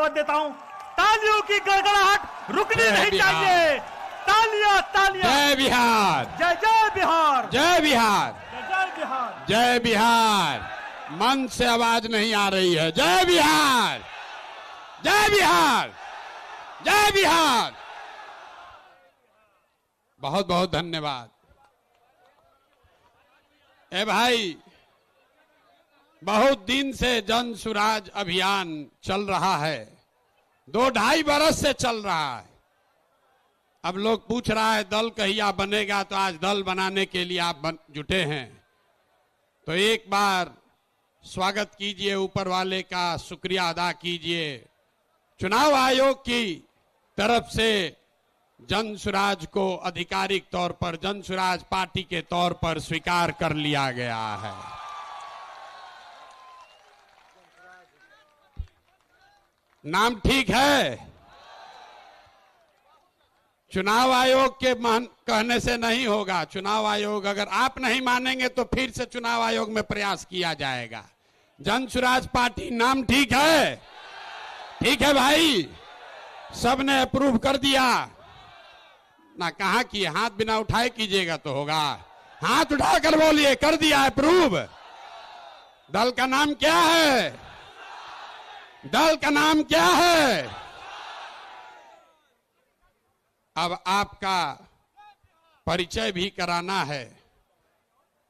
दावत देता हूं। तालियों की गड़गड़ाहट रुकनी नहीं चाहिए। तालियां तालियां। जय बिहार, जय जय बिहार, जय बिहार, जय जय बिहार, जय बिहार। मन से आवाज नहीं आ रही है। जय बिहार, जय बिहार, जय बिहार। बहुत बहुत धन्यवाद। ए भाई, बहुत दिन से जन सुराज अभियान चल रहा है, 2-2.5 बरस से चल रहा है। अब लोग पूछ रहा है दल कहिया बनेगा, तो आज दल बनाने के लिए आप जुटे हैं। तो एक बार स्वागत कीजिए, ऊपर वाले का शुक्रिया अदा कीजिए। चुनाव आयोग की तरफ से जन सुराज को आधिकारिक तौर पर जन सुराज पार्टी के तौर पर स्वीकार कर लिया गया है। नाम ठीक है? चुनाव आयोग के कहने से नहीं होगा। चुनाव आयोग, अगर आप नहीं मानेंगे तो फिर से चुनाव आयोग में प्रयास किया जाएगा। जन सुराज पार्टी नाम ठीक है? ठीक है भाई, सबने अप्रूव कर दिया ना? कहा कि हाथ बिना उठाए कीजिएगा तो होगा। हाथ उठाकर बोलिए, कर दिया अप्रूव। दल का नाम क्या है? दल का नाम क्या है? अब आपका परिचय भी कराना है।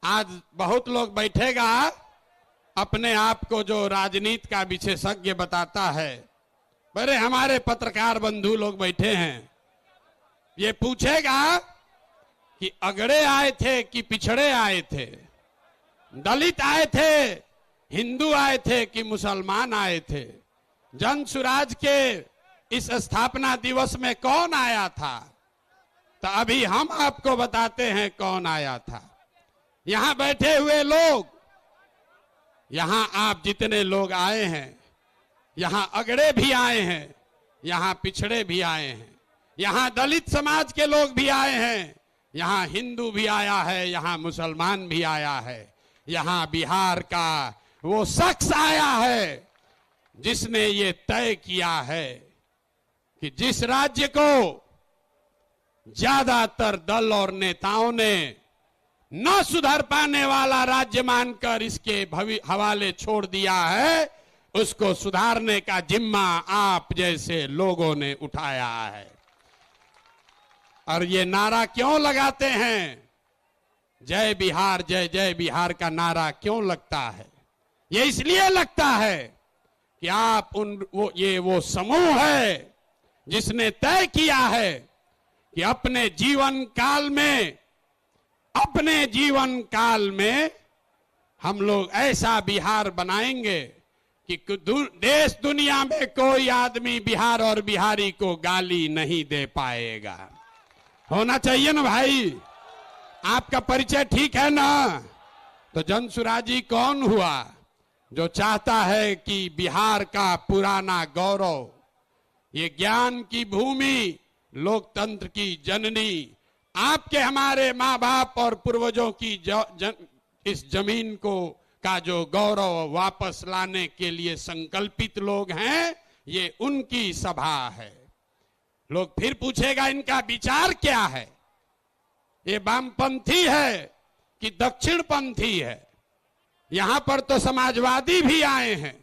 आज बहुत लोग बैठेगा, अपने आप को जो राजनीति का विशेषज्ञ बताता है। बड़े हमारे पत्रकार बंधु लोग बैठे हैं, ये पूछेगा कि अगड़े आए थे कि पिछड़े आए थे, दलित आए थे, हिंदू आए थे कि मुसलमान आए थे। जन सुराज के इस स्थापना दिवस में कौन आया था? तो अभी हम आपको बताते हैं कौन आया था। यहां बैठे हुए लोग, यहां आप जितने लोग आए हैं, यहां अगड़े भी आए हैं, यहां पिछड़े भी आए हैं, यहां दलित समाज के लोग भी आए हैं, यहां हिंदू भी आया है, यहां मुसलमान भी आया है, यहां बिहार का वो शख्स आया है जिसने ये तय किया है कि जिस राज्य को ज्यादातर दल और नेताओं ने न सुधर पाने वाला राज्य मानकर इसके हवाले छोड़ दिया है, उसको सुधारने का जिम्मा आप जैसे लोगों ने उठाया है। और ये नारा क्यों लगाते हैं? जय बिहार, जय जय बिहार का नारा क्यों लगता है? ये इसलिए लगता है कि आप वो समूह है जिसने तय किया है कि अपने जीवन काल में हम लोग ऐसा बिहार बनाएंगे कि देश दुनिया में कोई आदमी बिहार और बिहारी को गाली नहीं दे पाएगा। होना चाहिए ना भाई? आपका परिचय ठीक है ना? तो जन सुराजी कौन हुआ? जो चाहता है कि बिहार का पुराना गौरव, ये ज्ञान की भूमि, लोकतंत्र की जननी, आपके हमारे माँ बाप और पूर्वजों की इस जमीन को का जो गौरव वापस लाने के लिए संकल्पित लोग हैं, ये उनकी सभा है। लोग फिर पूछेगा इनका विचार क्या है? ये वामपंथी है कि दक्षिणपंथी है? यहां पर तो समाजवादी भी आए हैं,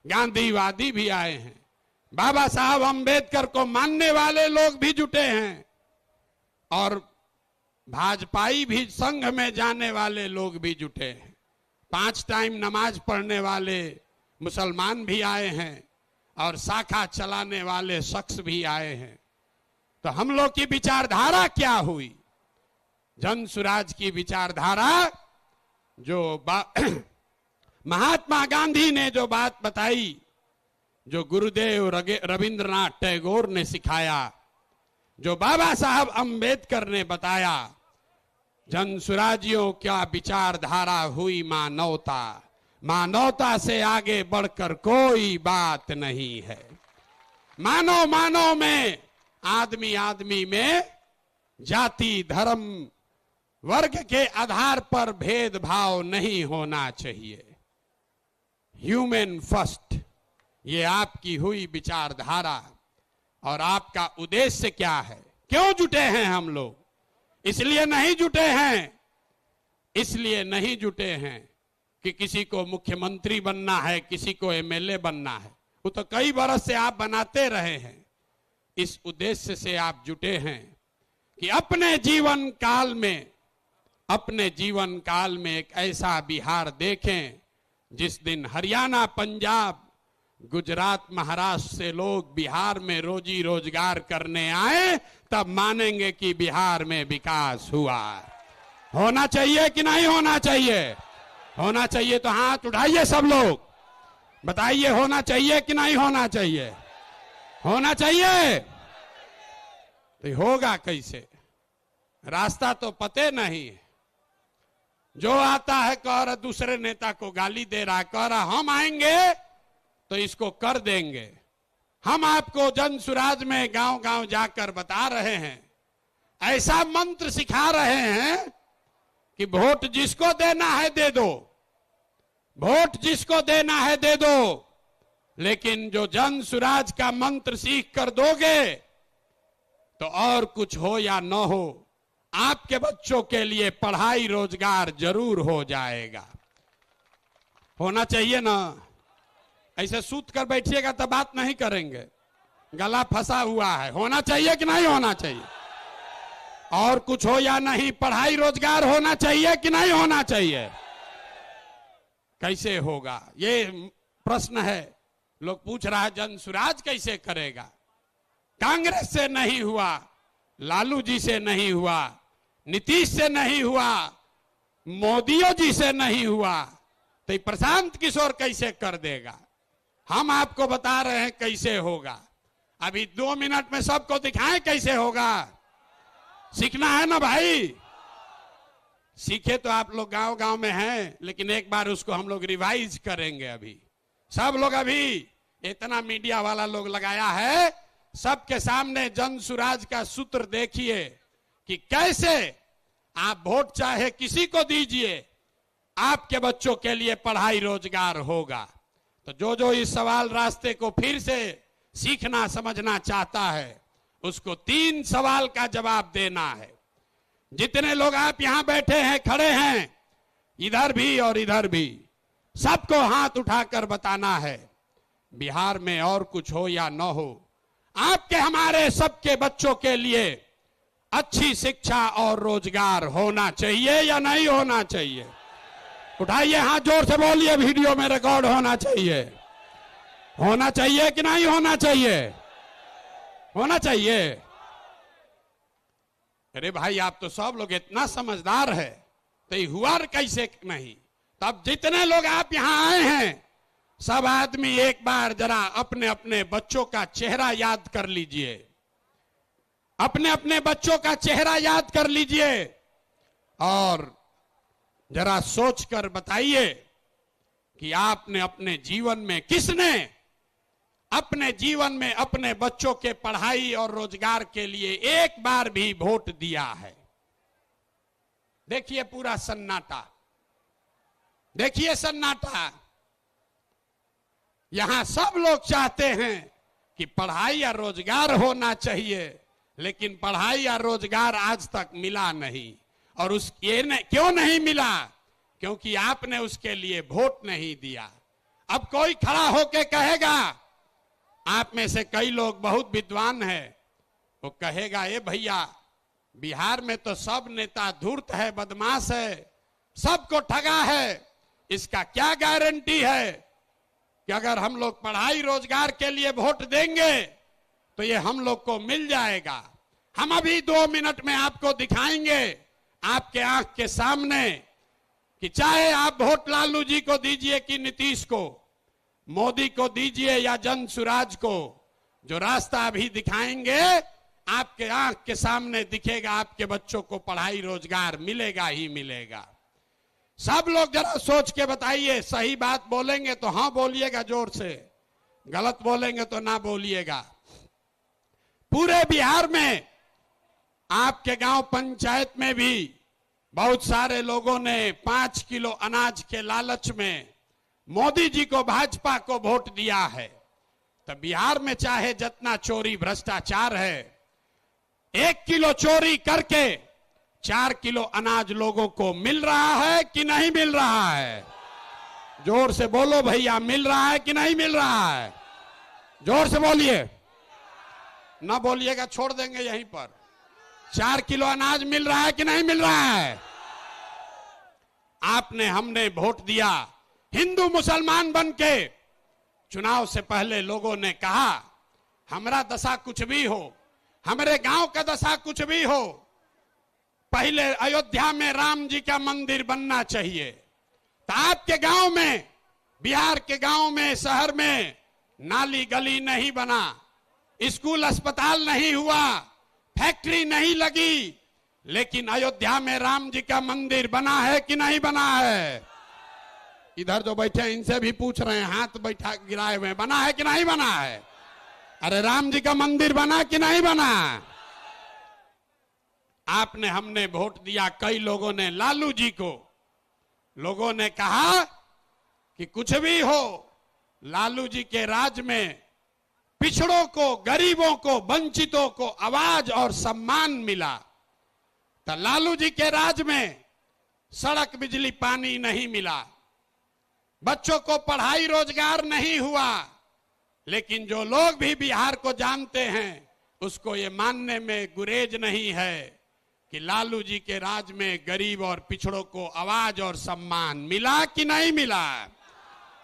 गांधीवादी भी आए हैं, बाबा साहब अंबेडकर को मानने वाले लोग भी जुटे हैं, और भाजपाई भी संघ में जाने वाले लोग भी जुटे हैं। 5 टाइम नमाज पढ़ने वाले मुसलमान भी आए हैं, और शाखा चलाने वाले शख्स भी आए हैं। तो हम लोग की विचारधारा क्या हुई? जन सुराज की विचारधारा जो महात्मा गांधी ने जो बात बताई, जो गुरुदेव रविंद्रनाथ टैगोर ने सिखाया, जो बाबा साहब अंबेडकर ने बताया, जन सुराजियों क्या विचारधारा हुई मानवता। मानवता से आगे बढ़कर कोई बात नहीं है। मानव मानव में, आदमी आदमी में जाति धर्म वर्ग के आधार पर भेदभाव नहीं होना चाहिए। ह्यूमन फर्स्ट, ये आपकी हुई विचारधारा और आपका उद्देश्य क्या है? क्यों जुटे हैं हम लोग? इसलिए नहीं जुटे हैं, इसलिए नहीं जुटे हैं कि किसी को मुख्यमंत्री बनना है, किसी को एमएलए बनना है। वो तो कई बरस से आप बनाते रहे हैं। इस उद्देश्य से आप जुटे हैं कि अपने जीवन काल में एक ऐसा बिहार देखें जिस दिन हरियाणा, पंजाब, गुजरात, महाराष्ट्र से लोग बिहार में रोजी रोजगार करने आए, तब मानेंगे कि बिहार में विकास हुआ। होना चाहिए कि नहीं होना चाहिए? होना चाहिए तो हाथ उठाइए सब लोग, बताइए होना चाहिए कि नहीं होना चाहिए? होना चाहिए। तो होगा कैसे? रास्ता तो पते नहीं है। जो आता है कह रहा दूसरे नेता को गाली दे रहा है, कह रहा हम आएंगे तो इसको कर देंगे। हम आपको जन सुराज में गांव गांव जाकर बता रहे हैं, ऐसा मंत्र सिखा रहे हैं कि वोट जिसको देना है दे दो, वोट जिसको देना है दे दो, लेकिन जो जन सुराज का मंत्र सीख कर दोगे तो और कुछ हो या न हो, आपके बच्चों के लिए पढ़ाई रोजगार जरूर हो जाएगा। होना चाहिए ना? ऐसे सूत कर बैठिएगा तो बात नहीं करेंगे, गला फंसा हुआ है। होना चाहिए कि नहीं होना चाहिए? और कुछ हो या नहीं, पढ़ाई रोजगार होना चाहिए कि नहीं होना चाहिए? कैसे होगा ये प्रश्न है। लोग पूछ रहा है जन सुराज कैसे करेगा? कांग्रेस से नहीं हुआ, लालू जी से नहीं हुआ, नीतीश से नहीं हुआ, मोदियों जी से नहीं हुआ, तो प्रशांत किशोर कैसे कर देगा? हम आपको बता रहे हैं कैसे होगा। अभी 2 मिनट में सबको दिखाएं कैसे होगा। सीखना है ना भाई? सीखे तो आप लोग गांव गांव में हैं, लेकिन एक बार उसको हम लोग रिवाइज करेंगे। अभी सब लोग, अभी इतना मीडिया वाला लोग लगाया है, सबके सामने जन सुराज का सूत्र देखिए कि कैसे आप वोट चाहे किसी को दीजिए, आपके बच्चों के लिए पढ़ाई रोजगार होगा। तो जो जो इस सवाल रास्ते को फिर से सीखना समझना चाहता है, उसको 3 सवाल का जवाब देना है। जितने लोग आप यहां बैठे हैं, खड़े हैं, इधर भी और इधर भी, सबको हाथ उठाकर बताना है, बिहार में और कुछ हो या न हो, आपके हमारे सबके बच्चों के लिए अच्छी शिक्षा और रोजगार होना चाहिए या नहीं होना चाहिए? उठाइए हाथ, जोर से बोलिए, वीडियो में रिकॉर्ड होना चाहिए। होना चाहिए कि नहीं होना चाहिए? होना चाहिए। अरे भाई, आप तो सब लोग इतना समझदार है, तो ये हुआ कैसे नहीं? तब जितने लोग आप यहां आए हैं, सब आदमी एक बार जरा अपने अपने बच्चों का चेहरा याद कर लीजिए, अपने अपने बच्चों का चेहरा याद कर लीजिए और जरा सोचकर बताइए कि आपने अपने जीवन में, किसने अपने जीवन में अपने बच्चों के पढ़ाई और रोजगार के लिए एक बार भी वोट दिया है? देखिए पूरा सन्नाटा, देखिए सन्नाटा। यहां सब लोग चाहते हैं कि पढ़ाई या रोजगार होना चाहिए, लेकिन पढ़ाई या रोजगार आज तक मिला नहीं। और क्यों नहीं मिला? क्योंकि आपने उसके लिए वोट नहीं दिया। अब कोई खड़ा होके कहेगा, आप में से कई लोग बहुत विद्वान हैं, वो कहेगा, ए भैया, बिहार में तो सब नेता धूर्त है, बदमाश है, सबको ठगा है, इसका क्या गारंटी है कि अगर हम लोग पढ़ाई रोजगार के लिए वोट देंगे तो ये हम लोग को मिल जाएगा? हम अभी 2 मिनट में आपको दिखाएंगे, आपके आंख के सामने, कि चाहे आप वोट लालू जी को दीजिए कि नीतीश को, मोदी को दीजिए या जन सुराज को, जो रास्ता अभी दिखाएंगे आपके आंख के सामने दिखेगा, आपके बच्चों को पढ़ाई रोजगार मिलेगा ही मिलेगा। सब लोग जरा सोच के बताइए, सही बात बोलेंगे तो हाँ बोलिएगा जोर से, गलत बोलेंगे तो ना बोलिएगा। पूरे बिहार में, आपके गांव पंचायत में भी बहुत सारे लोगों ने 5 किलो अनाज के लालच में मोदी जी को, भाजपा को वोट दिया है। तो बिहार में चाहे जितना चोरी भ्रष्टाचार है, 1 किलो चोरी करके 4 किलो अनाज लोगों को मिल रहा है कि नहीं मिल रहा है? जोर से बोलो भैया, मिल रहा है कि नहीं मिल रहा है? जोर से बोलिए, ना बोलिएगा छोड़ देंगे यहीं पर। 4 किलो अनाज मिल रहा है कि नहीं मिल रहा है? आपने हमने वोट दिया हिंदू मुसलमान बनके। चुनाव से पहले लोगों ने कहा हमारा दशा कुछ भी हो, हमारे गांव का दशा कुछ भी हो, पहले अयोध्या में राम जी का मंदिर बनना चाहिए। तो आपके गांव में, बिहार के गांव में, शहर में नाली गली नहीं बना, स्कूल अस्पताल नहीं हुआ, फैक्ट्री नहीं लगी, लेकिन अयोध्या में राम जी का मंदिर बना है कि नहीं बना है? इधर जो बैठे हैं इनसे भी पूछ रहे हैं, हाथ बैठा गिराए हुए, बना है कि नहीं बना है? अरे राम जी का मंदिर बना कि नहीं बना? आपने हमने वोट दिया, कई लोगों ने लालू जी को। लोगों ने कहा कि कुछ भी हो, लालू जी के राज में पिछड़ों को, गरीबों को, वंचितों को आवाज और सम्मान मिला। तो लालू जी के राज में सड़क, बिजली, पानी नहीं मिला, बच्चों को पढ़ाई रोजगार नहीं हुआ। लेकिन जो लोग भी बिहार को जानते हैं उसको ये मानने में गुरेज नहीं है कि लालू जी के राज में गरीब और पिछड़ों को आवाज और सम्मान मिला कि नहीं मिला?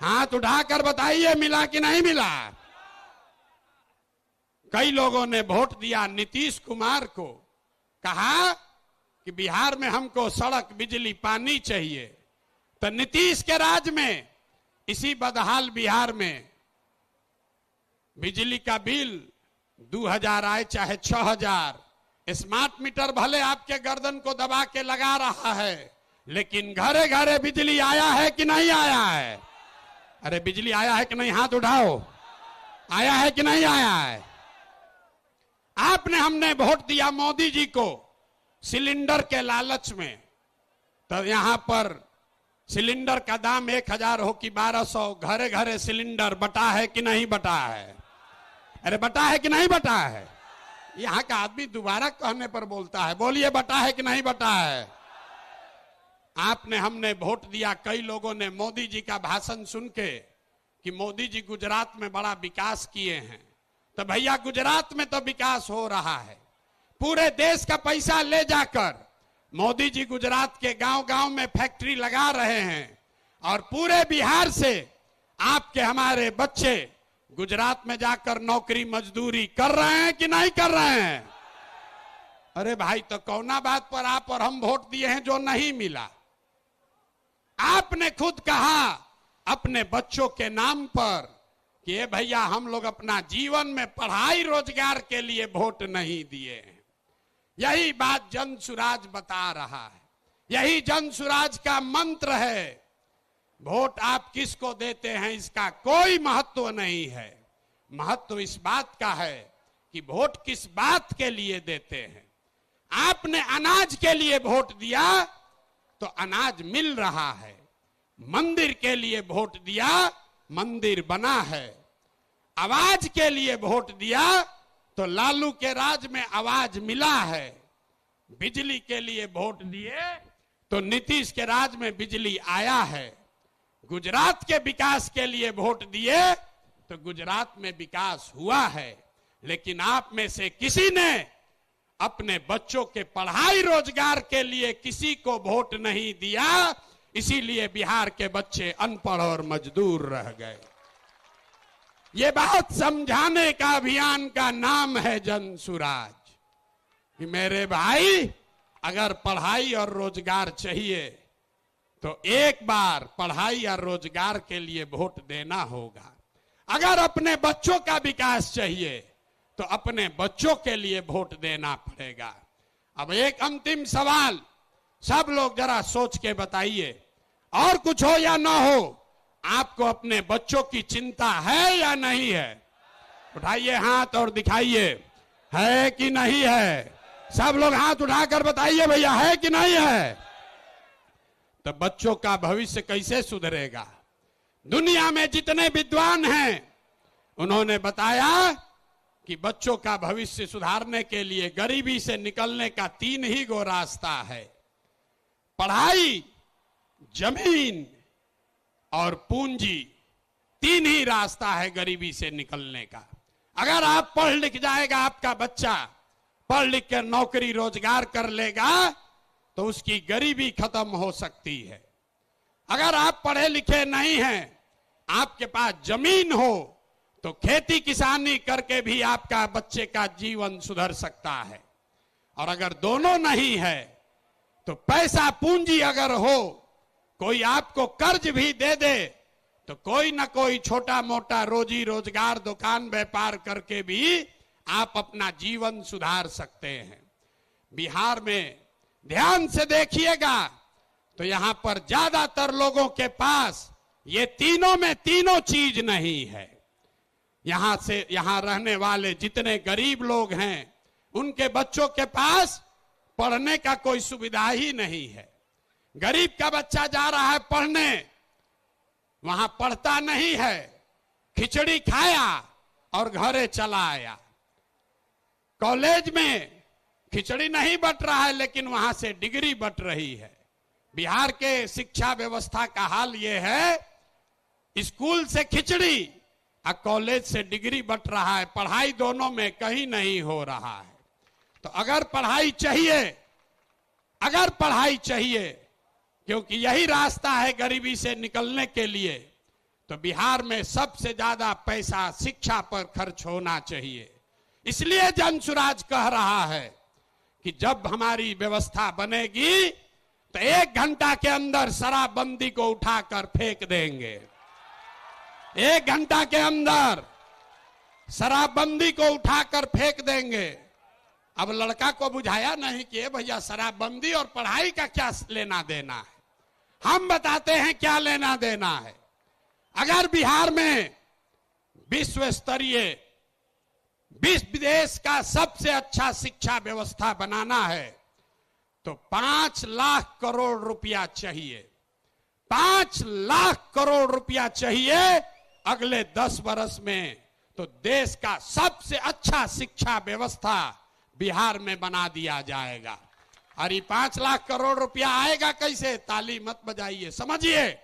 हाथ उठाकर बताइए, मिला कि नहीं मिला? कई लोगों ने वोट दिया नीतीश कुमार को, कहा कि बिहार में हमको सड़क, बिजली, पानी चाहिए। तो नीतीश के राज में इसी बदहाल बिहार में बिजली का बिल 2000 आए चाहे 6000, स्मार्ट मीटर भले आपके गर्दन को दबा के लगा रहा है, लेकिन घरे घरे बिजली आया है कि नहीं आया है? अरे बिजली आया है कि नहीं? हाथ उठाओ, आया है कि नहीं आया है? आपने हमने वोट दिया मोदी जी को सिलेंडर के लालच में। तो यहां पर सिलेंडर का दाम 1000 हो कि 1200, घरे घरे सिलेंडर बटा है कि नहीं बटा है? अरे बटा है कि नहीं बटा है? यहां का आदमी दोबारा कहने पर बोलता है, बोलिए बटा है कि नहीं बटा है? आपने हमने वोट दिया, कई लोगों ने मोदी जी का भाषण सुन के कि मोदी जी गुजरात में बड़ा विकास किए हैं। तो भैया गुजरात में तो विकास हो रहा है, पूरे देश का पैसा ले जाकर मोदी जी गुजरात के गांव गांव में फैक्ट्री लगा रहे हैं और पूरे बिहार से आपके हमारे बच्चे गुजरात में जाकर नौकरी मजदूरी कर रहे हैं कि नहीं कर रहे हैं? अरे भाई, तो कौना बात पर आप और हम वोट दिए हैं जो नहीं मिला? आपने खुद कहा अपने बच्चों के नाम पर कि ये भैया हम लोग अपना जीवन में पढ़ाई रोजगार के लिए वोट नहीं दिए हैं। यही बात जन सुराज बता रहा है, यही जन सुराज का मंत्र है। वोट आप किसको देते हैं इसका कोई महत्व नहीं है, महत्व इस बात का है कि वोट किस बात के लिए देते हैं। आपने अनाज के लिए वोट दिया तो अनाज मिल रहा है, मंदिर के लिए वोट दिया, मंदिर बना है, आवाज के लिए वोट दिया तो लालू के राज में आवाज मिला है, बिजली के लिए वोट दिए तो नीतीश के राज में बिजली आया है, गुजरात के विकास के लिए वोट दिए तो गुजरात में विकास हुआ है। लेकिन आप में से किसी ने अपने बच्चों के पढ़ाई रोजगार के लिए किसी को वोट नहीं दिया, इसीलिए बिहार के बच्चे अनपढ़ और मजदूर रह गए। ये बात समझाने का अभियान का नाम है जन सुराज कि मेरे भाई, अगर पढ़ाई और रोजगार चाहिए तो एक बार पढ़ाई और रोजगार के लिए वोट देना होगा। अगर अपने बच्चों का विकास चाहिए तो अपने बच्चों के लिए वोट देना पड़ेगा। अब एक अंतिम सवाल, सब लोग जरा सोच के बताइए, और कुछ हो या ना हो, आपको अपने बच्चों की चिंता है या नहीं है? उठाइए हाथ और दिखाइए, है कि नहीं है? सब लोग हाथ उठाकर बताइए भैया, है कि नहीं है? तो बच्चों का भविष्य कैसे सुधरेगा? दुनिया में जितने विद्वान हैं उन्होंने बताया कि बच्चों का भविष्य सुधारने के लिए गरीबी से निकलने का 3 ही गो रास्ता है, पढ़ाई, जमीन और पूंजी। 3 ही रास्ता है गरीबी से निकलने का। अगर आप पढ़ लिख जाएगा, आपका बच्चा पढ़ लिख कर नौकरी रोजगार कर लेगा तो उसकी गरीबी खत्म हो सकती है। अगर आप पढ़े लिखे नहीं हैं, आपके पास जमीन हो तो खेती किसानी करके भी आपका बच्चे का जीवन सुधर सकता है। और अगर दोनों नहीं है तो पैसा पूंजी अगर हो, कोई आपको कर्ज भी दे दे तो कोई ना कोई छोटा मोटा रोजी रोजगार दुकान व्यापार करके भी आप अपना जीवन सुधार सकते हैं। बिहार में ध्यान से देखिएगा तो यहां पर ज्यादातर लोगों के पास ये तीनों में तीनों चीज नहीं है। यहां रहने वाले जितने गरीब लोग हैं उनके बच्चों के पास पढ़ने का कोई सुविधा ही नहीं है। गरीब का बच्चा जा रहा है पढ़ने, वहां पढ़ता नहीं है, खिचड़ी खाया और घरे चला आया। कॉलेज में खिचड़ी नहीं बट रहा है लेकिन वहां से डिग्री बट रही है। बिहार के शिक्षा व्यवस्था का हाल यह है, स्कूल से खिचड़ी और कॉलेज से डिग्री बट रहा है, पढ़ाई दोनों में कहीं नहीं हो रहा है। तो अगर पढ़ाई चाहिए क्योंकि यही रास्ता है गरीबी से निकलने के लिए, तो बिहार में सबसे ज्यादा पैसा शिक्षा पर खर्च होना चाहिए। इसलिए जनसुराज कह रहा है कि जब हमारी व्यवस्था बनेगी तो 1 घंटा के अंदर शराबबंदी को उठाकर फेंक देंगे। 1 घंटा के अंदर शराबबंदी को उठाकर फेंक देंगे। अब लड़का को बुझाया नहीं कि भैया शराबबंदी और पढ़ाई का क्या लेना देना है। हम बताते हैं क्या लेना देना है। अगर बिहार में विश्व स्तरीय देश का सबसे अच्छा शिक्षा व्यवस्था बनाना है तो 5 लाख करोड़ रुपया चाहिए। 5 लाख करोड़ रुपया चाहिए अगले 10 वर्ष में, तो देश का सबसे अच्छा शिक्षा व्यवस्था बिहार में बना दिया जाएगा। और ये 5 लाख करोड़ रुपया आएगा कैसे? ताली मत बजाइए, समझिए।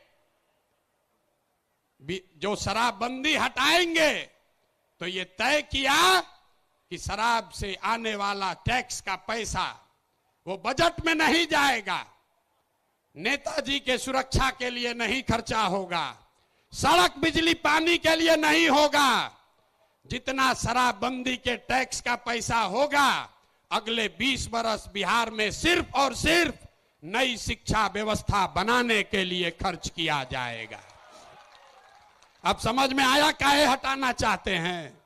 जो शराबबंदी हटाएंगे तो ये तय किया कि शराब से आने वाला टैक्स का पैसा वो बजट में नहीं जाएगा, नेताजी के सुरक्षा के लिए नहीं खर्चा होगा, सड़क बिजली पानी के लिए नहीं होगा। जितना शराबबंदी के टैक्स का पैसा होगा अगले 20 वर्ष बिहार में सिर्फ और सिर्फ नई शिक्षा व्यवस्था बनाने के लिए खर्च किया जाएगा। अब समझ में आया काहे हटाना चाहते हैं?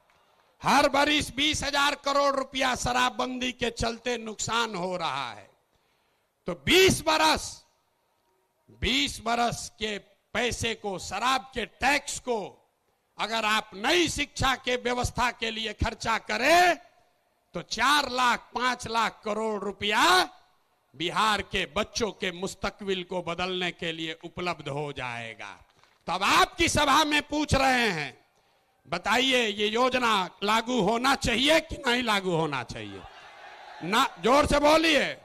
हर बरिस 20,000 करोड़ रुपया शराबबंदी के चलते नुकसान हो रहा है, तो 20 बरस के पैसे को, शराब के टैक्स को अगर आप नई शिक्षा के व्यवस्था के लिए खर्चा करें तो 4 लाख 5 लाख करोड़ रुपया बिहार के बच्चों के मुस्तकबिल को बदलने के लिए उपलब्ध हो जाएगा। तब आपकी सभा में पूछ रहे हैं, बताइए ये योजना लागू होना चाहिए कि नहीं लागू होना चाहिए? ना, जोर से बोलिए।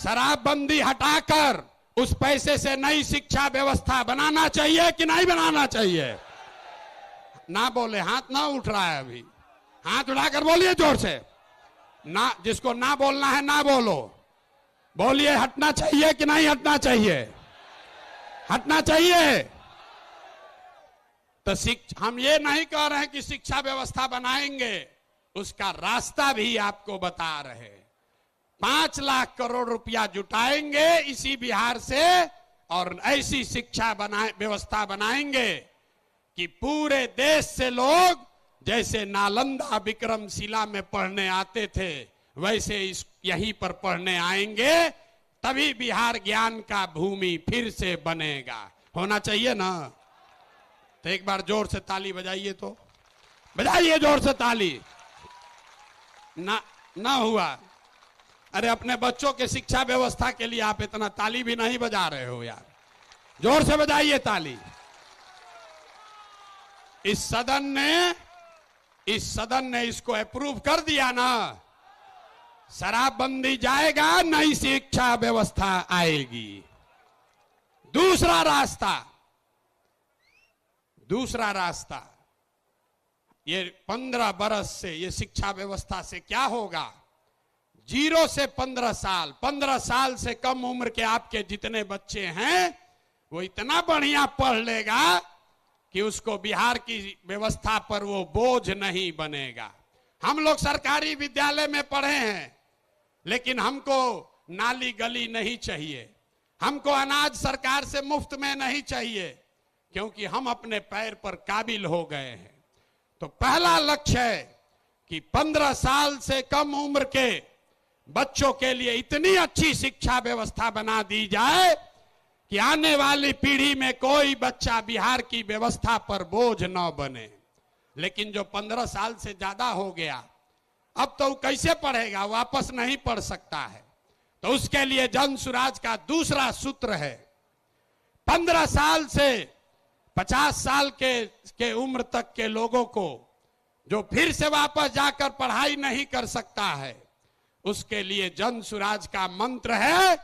शराबबंदी हटाकर उस पैसे से नई शिक्षा व्यवस्था बनाना चाहिए कि नहीं बनाना चाहिए? ना बोले, हाथ ना उठ रहा है अभी, हाथ उठाकर बोलिए जोर से। ना, जिसको ना बोलना है ना बोलो, बोलिए हटना चाहिए कि नहीं हटना चाहिए? हटना चाहिए। तो हम ये नहीं कह रहे हैं कि शिक्षा व्यवस्था बनाएंगे, उसका रास्ता भी आपको बता रहे। 5 लाख करोड़ रुपया जुटाएंगे इसी बिहार से और ऐसी शिक्षा व्यवस्था बनाएंगे कि पूरे देश से लोग जैसे नालंदा विक्रमशिला में पढ़ने आते थे वैसे यहीं पर पढ़ने आएंगे, तभी बिहार ज्ञान का भूमि फिर से बनेगा। होना चाहिए ना? तो एक बार जोर से ताली बजाइए, तो बजाइए जोर से ताली। ना हुआ? अरे अपने बच्चों के शिक्षा व्यवस्था के लिए आप इतना ताली भी नहीं बजा रहे हो यार, जोर से बजाइए ताली। इस सदन ने इसको अप्रूव कर दिया ना, शराबबंदी जाएगा, नई शिक्षा व्यवस्था आएगी। दूसरा रास्ता, ये 15 बरस से ये शिक्षा व्यवस्था से क्या होगा? 0 से 15 साल, 15 साल से कम उम्र के आपके जितने बच्चे हैं वो इतना बढ़िया पढ़ लेगा कि उसको बिहार की व्यवस्था पर वो बोझ नहीं बनेगा। हम लोग सरकारी विद्यालय में पढ़े हैं, लेकिन हमको नाली गली नहीं चाहिए, हमको अनाज सरकार से मुफ्त में नहीं चाहिए, क्योंकि हम अपने पैर पर काबिल हो गए हैं। तो पहला लक्ष्य है कि 15 साल से कम उम्र के बच्चों के लिए इतनी अच्छी शिक्षा व्यवस्था बना दी जाए कि आने वाली पीढ़ी में कोई बच्चा बिहार की व्यवस्था पर बोझ न बने। लेकिन जो 15 साल से ज्यादा हो गया, अब तो कैसे पढ़ेगा? वापस नहीं पढ़ सकता है। तो उसके लिए जन सुराज का दूसरा सूत्र है, 15 साल से 50 साल के उम्र तक के लोगों को जो फिर से वापस जाकर पढ़ाई नहीं कर सकता है, उसके लिए जन सुराज का मंत्र है,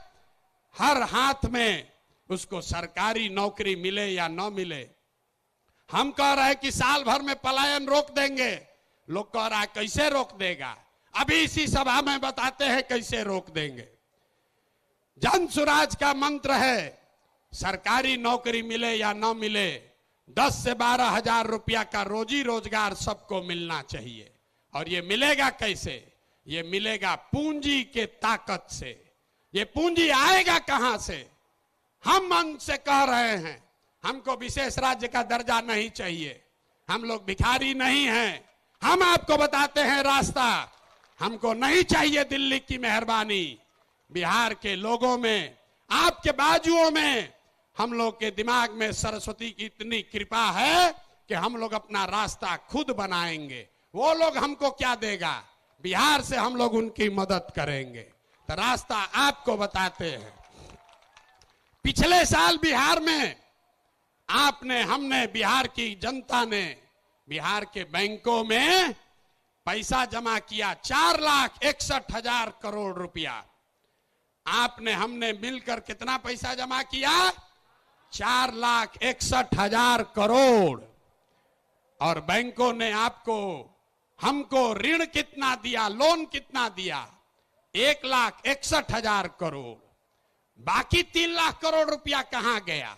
हर हाथ में उसको सरकारी नौकरी मिले या न मिले। हम कह रहे हैं कि साल भर में पलायन रोक देंगे, लोग कह रहा है कैसे रोक देगा? अभी इसी सभा में बताते हैं कैसे रोक देंगे। जन सुराज का मंत्र है, सरकारी नौकरी मिले या न मिले, 10 से 12 हजार रुपया का रोजी रोजगार सबको मिलना चाहिए। और ये मिलेगा कैसे? ये मिलेगा पूंजी के ताकत से। ये पूंजी आएगा कहां से? हम मन से कह रहे हैं, हमको विशेष राज्य का दर्जा नहीं चाहिए, हम लोग भिखारी नहीं हैं। हम आपको बताते हैं रास्ता, हमको नहीं चाहिए दिल्ली की मेहरबानी। बिहार के लोगों में, आपके बाजुओं में, हम लोग के दिमाग में सरस्वती की इतनी कृपा है कि हम लोग अपना रास्ता खुद बनाएंगे। वो लोग हमको क्या देगा? बिहार से हम लोग उनकी मदद करेंगे। तो रास्ता आपको बताते हैं। पिछले साल बिहार में हमने बिहार की जनता ने बिहार के बैंकों में पैसा जमा किया, 4,61,000 करोड़ रुपया। हमने मिलकर कितना पैसा जमा किया? 4,61,000 करोड़। और बैंकों ने हमको ऋण कितना दिया, लोन कितना दिया? 1,61,000 करोड़। बाकी 3 लाख करोड़ रुपया कहां गया?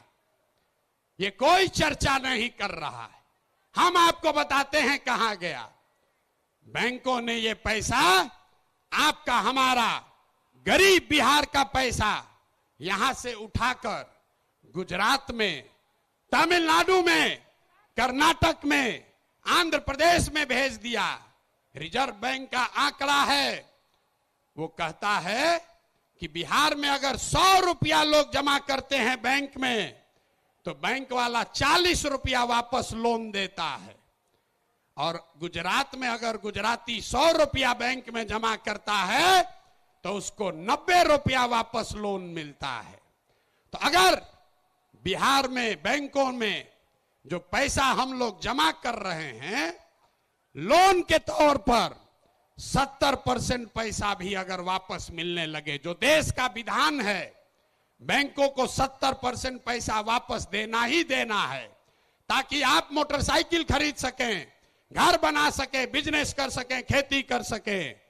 ये कोई चर्चा नहीं कर रहा है। हम आपको बताते हैं कहां गया। बैंकों ने ये पैसा, आपका हमारा गरीब बिहार का पैसा यहां से उठाकर गुजरात में, तमिलनाडु में, कर्नाटक में, आंध्र प्रदेश में भेज दिया। रिजर्व बैंक का आंकड़ा है, वो कहता है कि बिहार में अगर 100 रुपया लोग जमा करते हैं बैंक में, तो बैंक वाला 40 रुपया वापस लोन देता है। और गुजरात में अगर गुजराती 100 रुपया बैंक में जमा करता है तो उसको 90 रुपया वापस लोन मिलता है। तो अगर बिहार में बैंकों में जो पैसा हम लोग जमा कर रहे हैं, लोन के तौर पर 70% पैसा भी अगर वापस मिलने लगे, जो देश का विधान है, बैंकों को 70% पैसा वापस देना ही देना है, ताकि आप मोटरसाइकिल खरीद सकें, घर बना सकें, बिजनेस कर सकें, खेती कर सकें।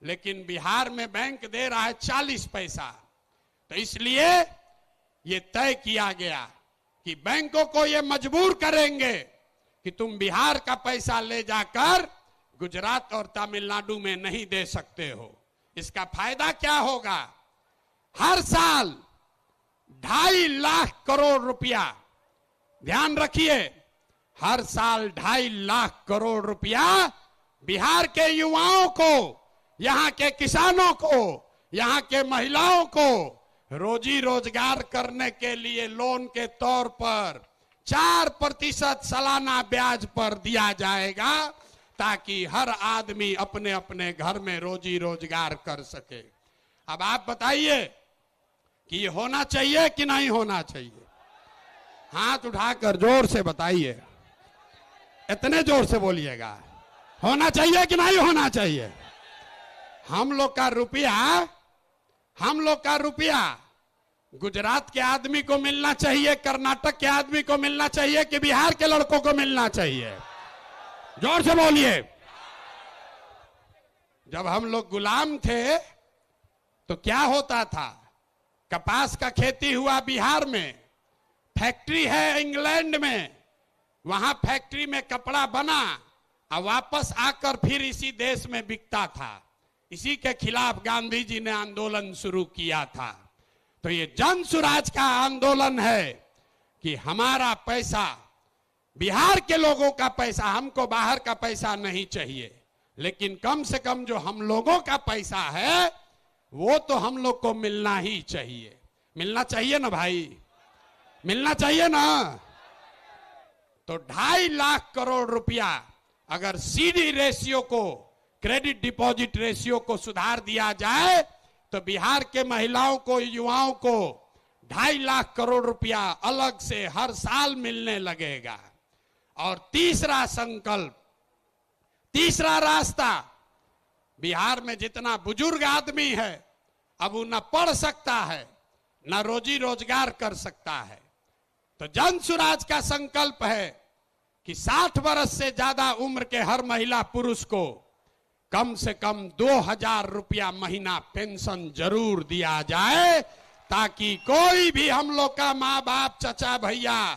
लेकिन बिहार में बैंक दे रहा है 40 पैसा। तो इसलिए ये तय किया गया कि बैंकों को ये मजबूर करेंगे कि तुम बिहार का पैसा ले जाकर गुजरात और तमिलनाडु में नहीं दे सकते हो। इसका फायदा क्या होगा? हर साल 2.5 लाख करोड़ रुपया, ध्यान रखिए, हर साल 2.5 लाख करोड़ रुपया बिहार के युवाओं को, यहां के किसानों को, यहां के महिलाओं को रोजी रोजगार करने के लिए लोन के तौर पर 4% सालाना ब्याज पर दिया जाएगा, ताकि हर आदमी अपने अपने घर में रोजी रोजगार कर सके। अब आप बताइए कि ये होना चाहिए कि नहीं होना चाहिए? हाथ उठाकर जोर से बताइए। इतने जोर से बोलिएगा, होना चाहिए कि नहीं होना चाहिए? हम लोग का रुपया गुजरात के आदमी को मिलना चाहिए, कर्नाटक के आदमी को मिलना चाहिए कि बिहार के लड़कों को मिलना चाहिए? जोर से बोलिए। जब हम लोग गुलाम थे तो क्या होता था? कपास का खेती हुआ बिहार में, फैक्ट्री है इंग्लैंड में, वहां फैक्ट्री में कपड़ा बना और वापस आकर फिर इसी देश में बिकता था। इसी के खिलाफ गांधी जी ने आंदोलन शुरू किया था। तो ये जन सुराज का आंदोलन है कि हमारा पैसा, बिहार के लोगों का पैसा, हमको बाहर का पैसा नहीं चाहिए, लेकिन कम से कम जो हम लोगों का पैसा है वो तो हम लोग को मिलना ही चाहिए। मिलना चाहिए ना भाई, मिलना चाहिए ना। तो 2.5 लाख करोड़ रुपया अगर सीडी रेशियो को, क्रेडिट डिपॉजिट रेशियो को सुधार दिया जाए तो बिहार के महिलाओं को, युवाओं को 2.5 लाख करोड़ रुपया अलग से हर साल मिलने लगेगा। और तीसरा संकल्प, तीसरा रास्ता, बिहार में जितना बुजुर्ग आदमी है अब वो न पढ़ सकता है न रोजी रोजगार कर सकता है। तो जन सुराज का संकल्प है कि 60 वर्ष से ज्यादा उम्र के हर महिला पुरुष को कम से कम 2,000 रुपया महीना पेंशन जरूर दिया जाए, ताकि कोई भी हम लोग का माँ बाप, चचा भैया,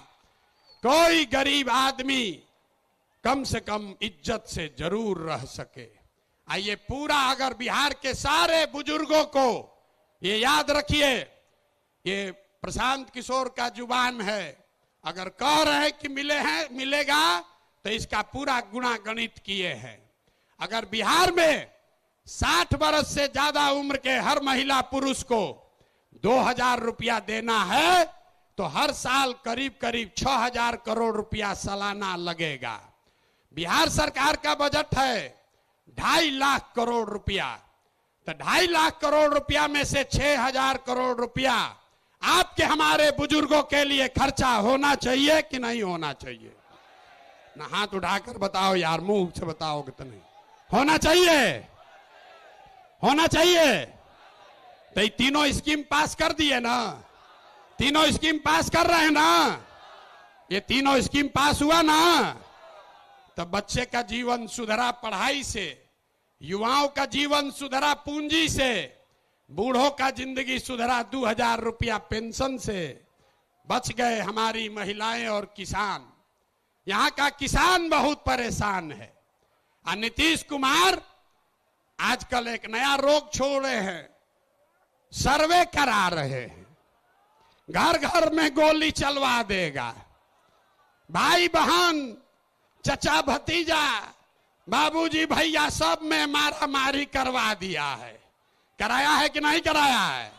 कोई गरीब आदमी कम से कम इज्जत से जरूर रह सके। आइए पूरा, अगर बिहार के सारे बुजुर्गों को ये याद रखिए, ये प्रशांत किशोर का जुबान है, अगर कह रहे कि मिलेगा तो इसका पूरा गुणा गणित किए हैं। अगर बिहार में 60 वर्ष से ज्यादा उम्र के हर महिला पुरुष को 2,000 रुपया देना है तो हर साल करीब करीब 6,000 करोड़ रुपया सालाना लगेगा। बिहार सरकार का बजट है 2.5 लाख करोड़ रुपया, तो 2.5 लाख करोड़ रुपया में से 6,000 करोड़ रुपया आपके हमारे बुजुर्गों के लिए खर्चा होना चाहिए कि नहीं होना चाहिए? ना हाथ उठाकर बताओ यार, मुंह से बताओगे तो नहीं। होना चाहिए, होना चाहिए। तो ये तीनों स्कीम पास कर दिए ना, तीनों स्कीम पास कर रहे हैं ना, ये तीनों स्कीम पास हुआ ना, तो बच्चे का जीवन सुधरा पढ़ाई से, युवाओं का जीवन सुधरा पूंजी से, बूढ़ों का जिंदगी सुधरा 2,000 रुपया पेंशन से, बच गए हमारी महिलाएं और किसान। यहां का किसान बहुत परेशान है। और नीतीश कुमार आजकल एक नया रोग छोड़ रहे हैं, सर्वे करा रहे हैं, घर घर में गोली चलवा देगा, भाई बहन, चचा भतीजा, बाबूजी भैया सब में मारा मारी करवा दिया है। कराया है कि नहीं कराया है?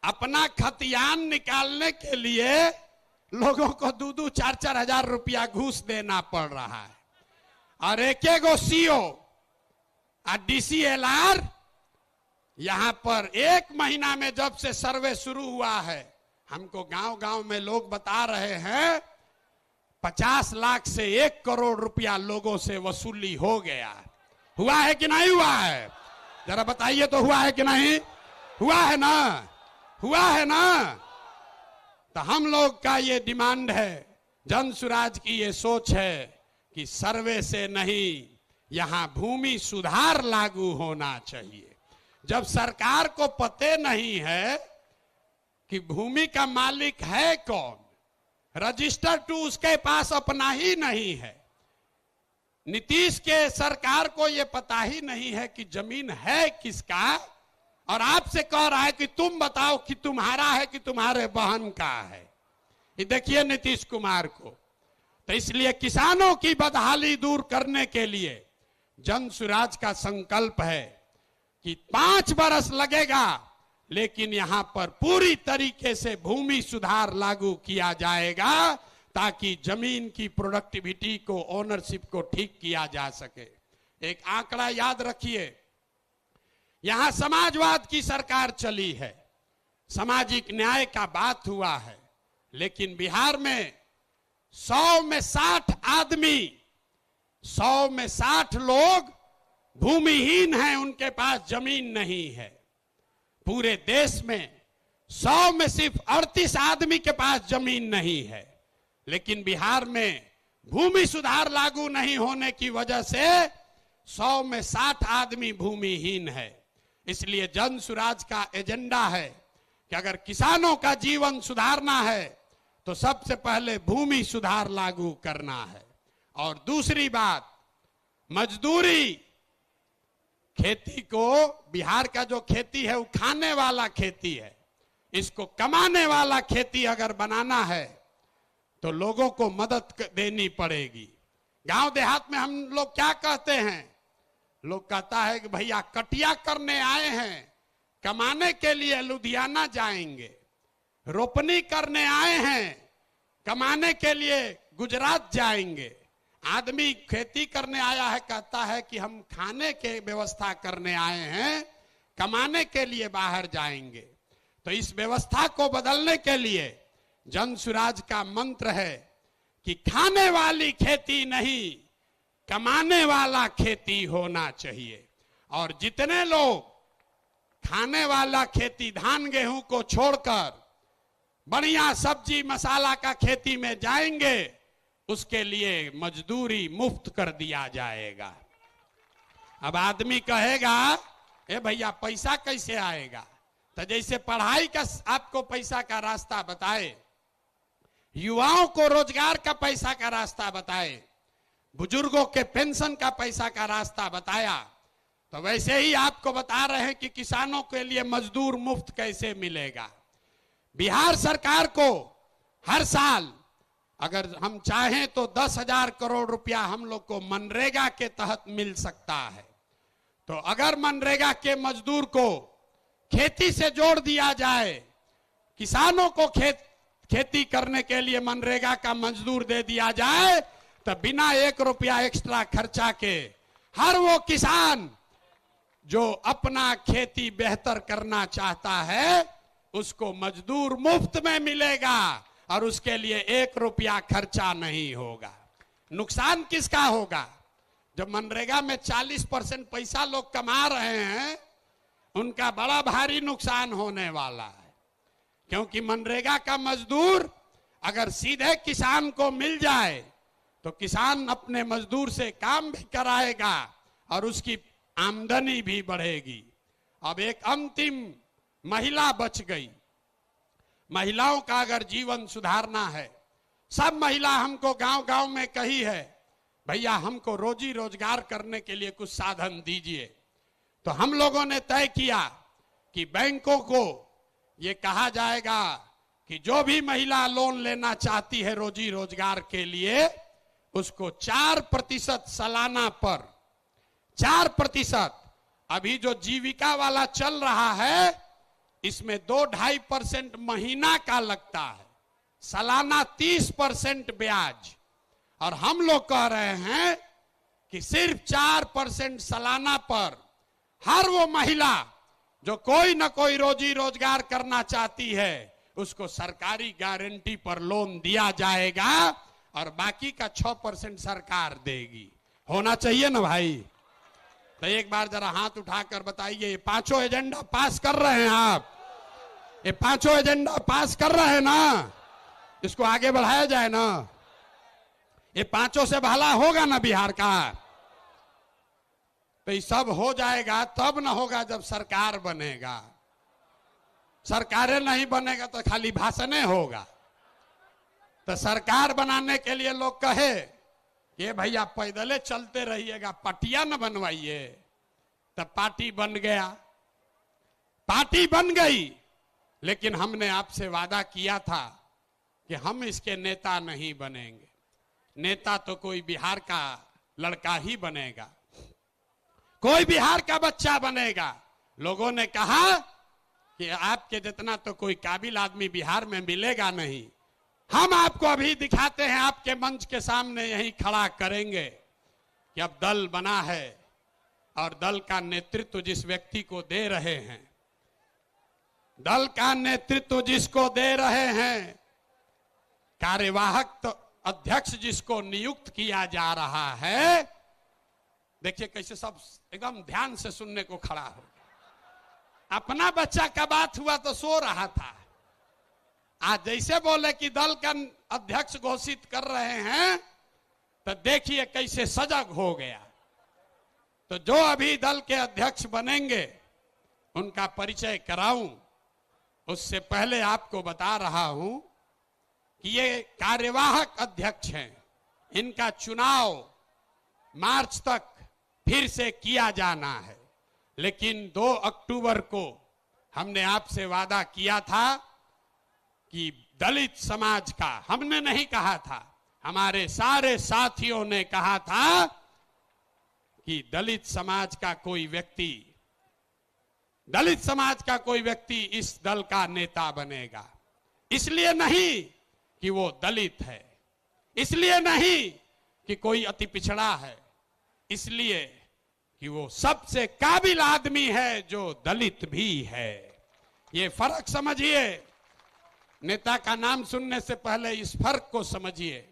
अपना खतियान निकालने के लिए लोगों को 2-2, 4-4 हजार रुपया घूस देना पड़ रहा है। और एक सीओ और DCLR यहां पर 1 महीना में जब से सर्वे शुरू हुआ है, हमको गांव गांव में लोग बता रहे हैं 50 लाख से 1 करोड़ रुपया लोगों से वसूली हो गया। हुआ है कि नहीं हुआ है? जरा बताइए तो, हुआ है कि नहीं? हुआ है ना, हुआ है ना। तो हम लोग का ये डिमांड है, जन सुराज की ये सोच है कि सर्वे से नहीं, यहां भूमि सुधार लागू होना चाहिए। जब सरकार को पते नहीं है कि भूमि का मालिक है कौन, रजिस्टर टू उसके पास अपना ही नहीं है, नीतीश के सरकार को यह पता ही नहीं है कि जमीन है किसका, और आपसे कह रहा है कि तुम बताओ कि तुम्हारा है कि तुम्हारे बहन का है। ये देखिए नीतीश कुमार को। तो इसलिए किसानों की बदहाली दूर करने के लिए जन सुराज का संकल्प है कि 5 वर्ष लगेगा, लेकिन यहां पर पूरी तरीके से भूमि सुधार लागू किया जाएगा, ताकि जमीन की प्रोडक्टिविटी को, ओनरशिप को ठीक किया जा सके। एक आंकड़ा याद रखिए, यहां समाजवाद की सरकार चली है, सामाजिक न्याय का बात हुआ है, लेकिन बिहार में 100 में 60 आदमी, 100 में 60 लोग भूमिहीन हैं, उनके पास जमीन नहीं है। पूरे देश में 100 में सिर्फ 38 आदमी के पास जमीन नहीं है। लेकिन बिहार में भूमि सुधार लागू नहीं होने की वजह से 100 में 60 आदमी भूमिहीन है। इसलिए जन सुराज का एजेंडा है कि अगर किसानों का जीवन सुधारना है तो सबसे पहले भूमि सुधार लागू करना है। और दूसरी बात, मजदूरी। खेती को, बिहार का जो खेती है वो खाने वाला खेती है, इसको कमाने वाला खेती अगर बनाना है तो लोगों को मदद देनी पड़ेगी। गांव देहात में हम लोग क्या कहते हैं, लोग कहता है कि भैया कटिया करने आए हैं, कमाने के लिए लुधियाना जाएंगे, रोपनी करने आए हैं, कमाने के लिए गुजरात जाएंगे। आदमी खेती करने आया है, कहता है कि हम खाने के व्यवस्था करने आए हैं, कमाने के लिए बाहर जाएंगे। तो इस व्यवस्था को बदलने के लिए जन सुराज का मंत्र है कि खाने वाली खेती नहीं, कमाने वाला खेती होना चाहिए। और जितने लोग खाने वाला खेती, धान गेहूं को छोड़कर बढ़िया सब्जी मसाला का खेती में जाएंगे, उसके लिए मजदूरी मुफ्त कर दिया जाएगा। अब आदमी कहेगा ए भैया पैसा कैसे आएगा, तो जैसे पढ़ाई का आपको पैसा का रास्ता बताए, युवाओं को रोजगार का पैसा का रास्ता बताए, बुजुर्गों के पेंशन का पैसा का रास्ता बताया, तो वैसे ही आपको बता रहे हैं कि किसानों के लिए मजदूर मुफ्त कैसे मिलेगा। बिहार सरकार को हर साल अगर हम चाहें तो 10,000 करोड़ रुपया हम लोग को मनरेगा के तहत मिल सकता है। तो अगर मनरेगा के मजदूर को खेती से जोड़ दिया जाए, किसानों को खेती करने के लिए मनरेगा का मजदूर दे दिया जाए, तो बिना 1 रुपया एक्स्ट्रा खर्चा के हर वो किसान जो अपना खेती बेहतर करना चाहता है उसको मजदूर मुफ्त में मिलेगा और उसके लिए 1 रुपया खर्चा नहीं होगा। नुकसान किसका होगा? जब मनरेगा में 40% पैसा लोग कमा रहे हैं, उनका बड़ा भारी नुकसान होने वाला है। क्योंकि मनरेगा का मजदूर अगर सीधे किसान को मिल जाए तो किसान अपने मजदूर से काम भी कराएगा और उसकी आमदनी भी बढ़ेगी। अब एक अंतिम महिला बच गई। महिलाओं का अगर जीवन सुधारना है, सब महिला हमको गांव-गांव में कही है भैया हमको रोजी रोजगार करने के लिए कुछ साधन दीजिए। तो हम लोगों ने तय किया कि बैंकों को ये कहा जाएगा कि जो भी महिला लोन लेना चाहती है रोजी रोजगार के लिए, उसको 4% सालाना पर 4%, अभी जो जीविका वाला चल रहा है इसमें 2-2.5% महीना का लगता है, सालाना 30% ब्याज। और हम लोग कह रहे हैं कि सिर्फ 4% सालाना पर हर वो महिला जो कोई न कोई रोजी रोजगार करना चाहती है उसको सरकारी गारंटी पर लोन दिया जाएगा और बाकी का 6% सरकार देगी। होना चाहिए ना भाई? तो एक बार जरा हाथ उठाकर बताइए, ये 5 एजेंडा पास कर रहे हैं आप? ये 5 एजेंडा पास कर रहे हैं ना? इसको आगे बढ़ाया जाए ना? ये 5 से भला होगा ना बिहार का? तो ये सब हो जाएगा तब ना होगा जब सरकार बनेगा। सरकारें नहीं बनेगा तो खाली भाषणें होगा। तो सरकार बनाने के लिए लोग कहे ये भैया पैदले चलते रहिएगा, पटिया न बनवाइए, तब पार्टी बन गया। पार्टी बन गई, लेकिन हमने आपसे वादा किया था कि हम इसके नेता नहीं बनेंगे। नेता तो कोई बिहार का लड़का ही बनेगा, कोई बिहार का बच्चा बनेगा। लोगों ने कहा कि आपके जितना तो कोई काबिल आदमी बिहार में मिलेगा नहीं। हम आपको अभी दिखाते हैं, आपके मंच के सामने यही खड़ा करेंगे कि अब दल बना है और दल का नेतृत्व जिस व्यक्ति को दे रहे हैं, दल का नेतृत्व जिसको दे रहे हैं, कार्यवाहक तो अध्यक्ष जिसको नियुक्त किया जा रहा है, देखिए कैसे सब एकदम ध्यान से सुनने को खड़ा हो। अपना बच्चा का बात हुआ तो सो रहा था, आज जैसे बोले कि दल का अध्यक्ष घोषित कर रहे हैं तो देखिए कैसे सजग हो गया। तो जो अभी दल के अध्यक्ष बनेंगे उनका परिचय कराऊं, उससे पहले आपको बता रहा हूं कि ये कार्यवाहक अध्यक्ष हैं। इनका चुनाव मार्च तक फिर से किया जाना है, लेकिन 2 अक्टूबर को हमने आपसे वादा किया था कि दलित समाज का, हमने नहीं कहा था, हमारे सारे साथियों ने कहा था कि दलित समाज का कोई व्यक्ति इस दल का नेता बनेगा। इसलिए नहीं कि वो दलित है, इसलिए नहीं कि कोई अति पिछड़ा है, इसलिए कि वो सबसे काबिल आदमी है जो दलित भी है। ये फर्क समझिए। नेता का नाम सुनने से पहले इस फर्क को समझिए।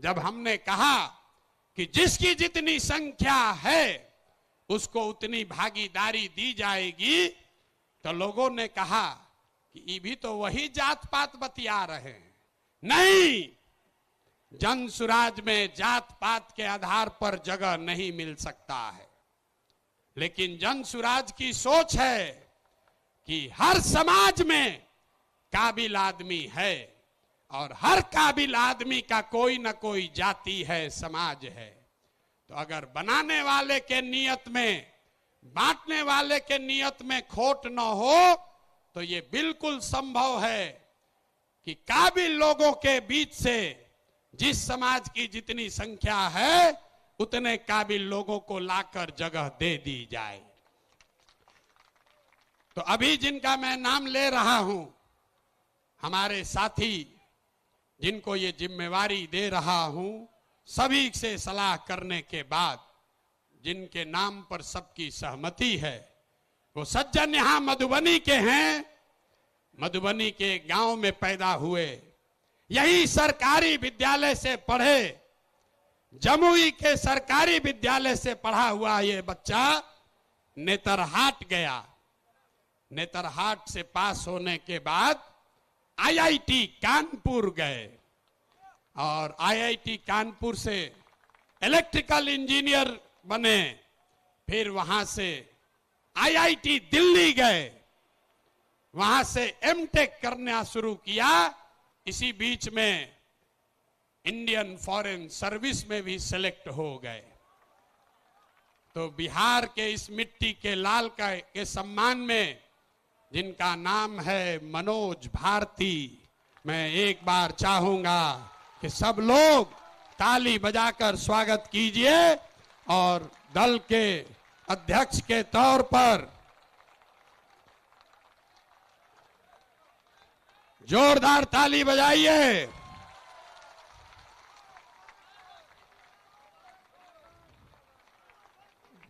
जब हमने कहा कि जिसकी जितनी संख्या है उसको उतनी भागीदारी दी जाएगी, तो लोगों ने कहा कि ये भी तो वही जात पात बतिया रहे हैं। नहीं, जन सुराज में जात पात के आधार पर जगह नहीं मिल सकता है, लेकिन जन सुराज की सोच है कि हर समाज में काबिल आदमी है और हर काबिल आदमी का कोई ना कोई जाति है, समाज है। तो अगर बनाने वाले के नियत में, बांटने वाले के नियत में खोट न हो तो ये बिल्कुल संभव है कि काबिल लोगों के बीच से जिस समाज की जितनी संख्या है उतने काबिल लोगों को लाकर जगह दे दी जाए। तो अभी जिनका मैं नाम ले रहा हूं, हमारे साथी जिनको ये जिम्मेवारी दे रहा हूं, सभी से सलाह करने के बाद जिनके नाम पर सबकी सहमति है, वो सज्जन यहां मधुबनी के हैं, मधुबनी के गांव में पैदा हुए, यही सरकारी विद्यालय से पढ़े, जमुई के सरकारी विद्यालय से पढ़ा हुआ ये बच्चा नेतरहाट गया। नेतरहाट से पास होने के बाद आईआईटी कानपुर गए और आईआईटी कानपुर से इलेक्ट्रिकल इंजीनियर बने। फिर वहां से आईआईटी दिल्ली गए, वहां से एमटेक करना शुरू किया। इसी बीच में इंडियन फॉरेन सर्विस में भी सेलेक्ट हो गए। तो बिहार के इस मिट्टी के लाल के सम्मान में जिनका नाम है मनोज भारती, मैं एक बार चाहूंगा कि सब लोग ताली बजाकर स्वागत कीजिए और दल के अध्यक्ष के तौर पर जोरदार ताली बजाइए।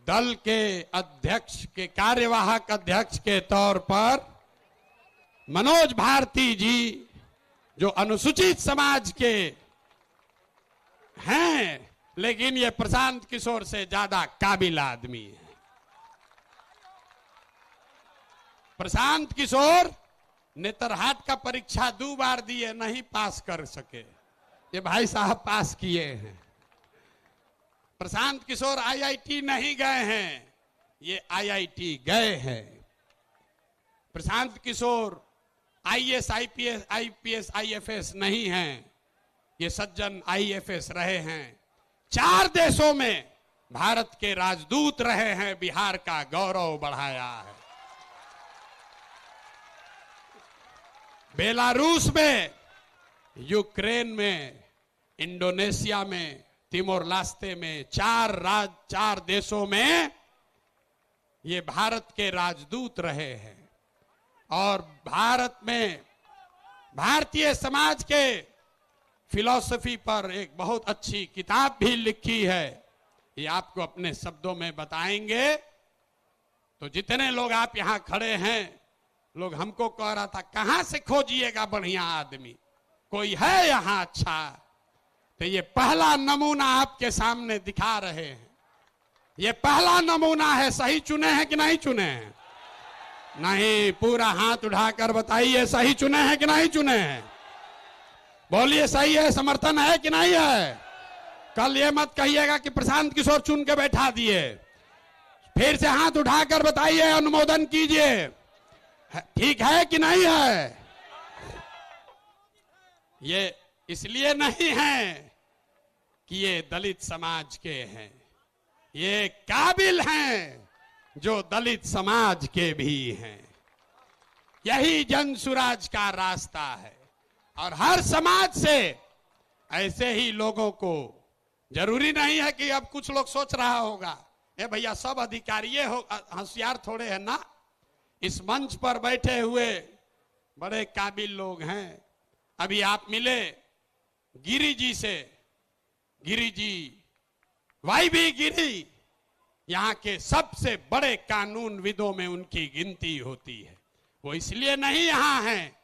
दल के अध्यक्ष के, कार्यवाहक अध्यक्ष के तौर पर मनोज भारती जी, जो अनुसूचित समाज के हैं, लेकिन ये प्रशांत किशोर से ज्यादा काबिल आदमी है। प्रशांत किशोर नेतरहाट का परीक्षा 2 बार दिए, नहीं पास कर सके, ये भाई साहब पास किए हैं। प्रशांत किशोर आईआईटी नहीं गए हैं, ये आईआईटी गए हैं। Prashant Kishor IAS, IPS, IFS नहीं हैं, ये सज्जन आईएफएस रहे हैं। 4 देशों में भारत के राजदूत रहे हैं, बिहार का गौरव बढ़ाया है। बेलारूस में, यूक्रेन में, इंडोनेशिया में, तिमोर लास्ते में, 4 देशों में ये भारत के राजदूत रहे हैं। और भारत में भारतीय समाज के फिलॉसफी पर एक बहुत अच्छी किताब भी लिखी है, ये आपको अपने शब्दों में बताएंगे। तो जितने लोग आप यहां खड़े हैं, लोग हमको कह रहा था कहां से खोजिएगा बढ़िया आदमी, कोई है यहां अच्छा? तो ये पहला नमूना आपके सामने दिखा रहे हैं। ये पहला नमूना है। सही चुने हैं कि नहीं चुने हैं? नहीं, पूरा हाथ उठाकर बताइए सही चुने हैं कि नहीं चुने हैं? बोलिए सही है, समर्थन है कि नहीं है? कल ये मत कहिएगा कि प्रशांत किशोर चुन के बैठा दिए। फिर से हाथ उठाकर बताइए, अनुमोदन कीजिए। ठीक है कि नहीं है? ये इसलिए नहीं है कि ये दलित समाज के हैं, ये काबिल हैं जो दलित समाज के भी हैं। यही जन सुराज का रास्ता है। और हर समाज से ऐसे ही लोगों को, जरूरी नहीं है कि अब कुछ लोग सोच रहा होगा ए भैया सब अधिकारी हो, होशियार थोड़े है ना। इस मंच पर बैठे हुए बड़े काबिल लोग हैं। अभी आप मिले गिरी जी से, गिरी जी, वाईबी गिरी, यहां के सबसे बड़े कानून विदों में उनकी गिनती होती है। वो इसलिए नहीं यहां हैं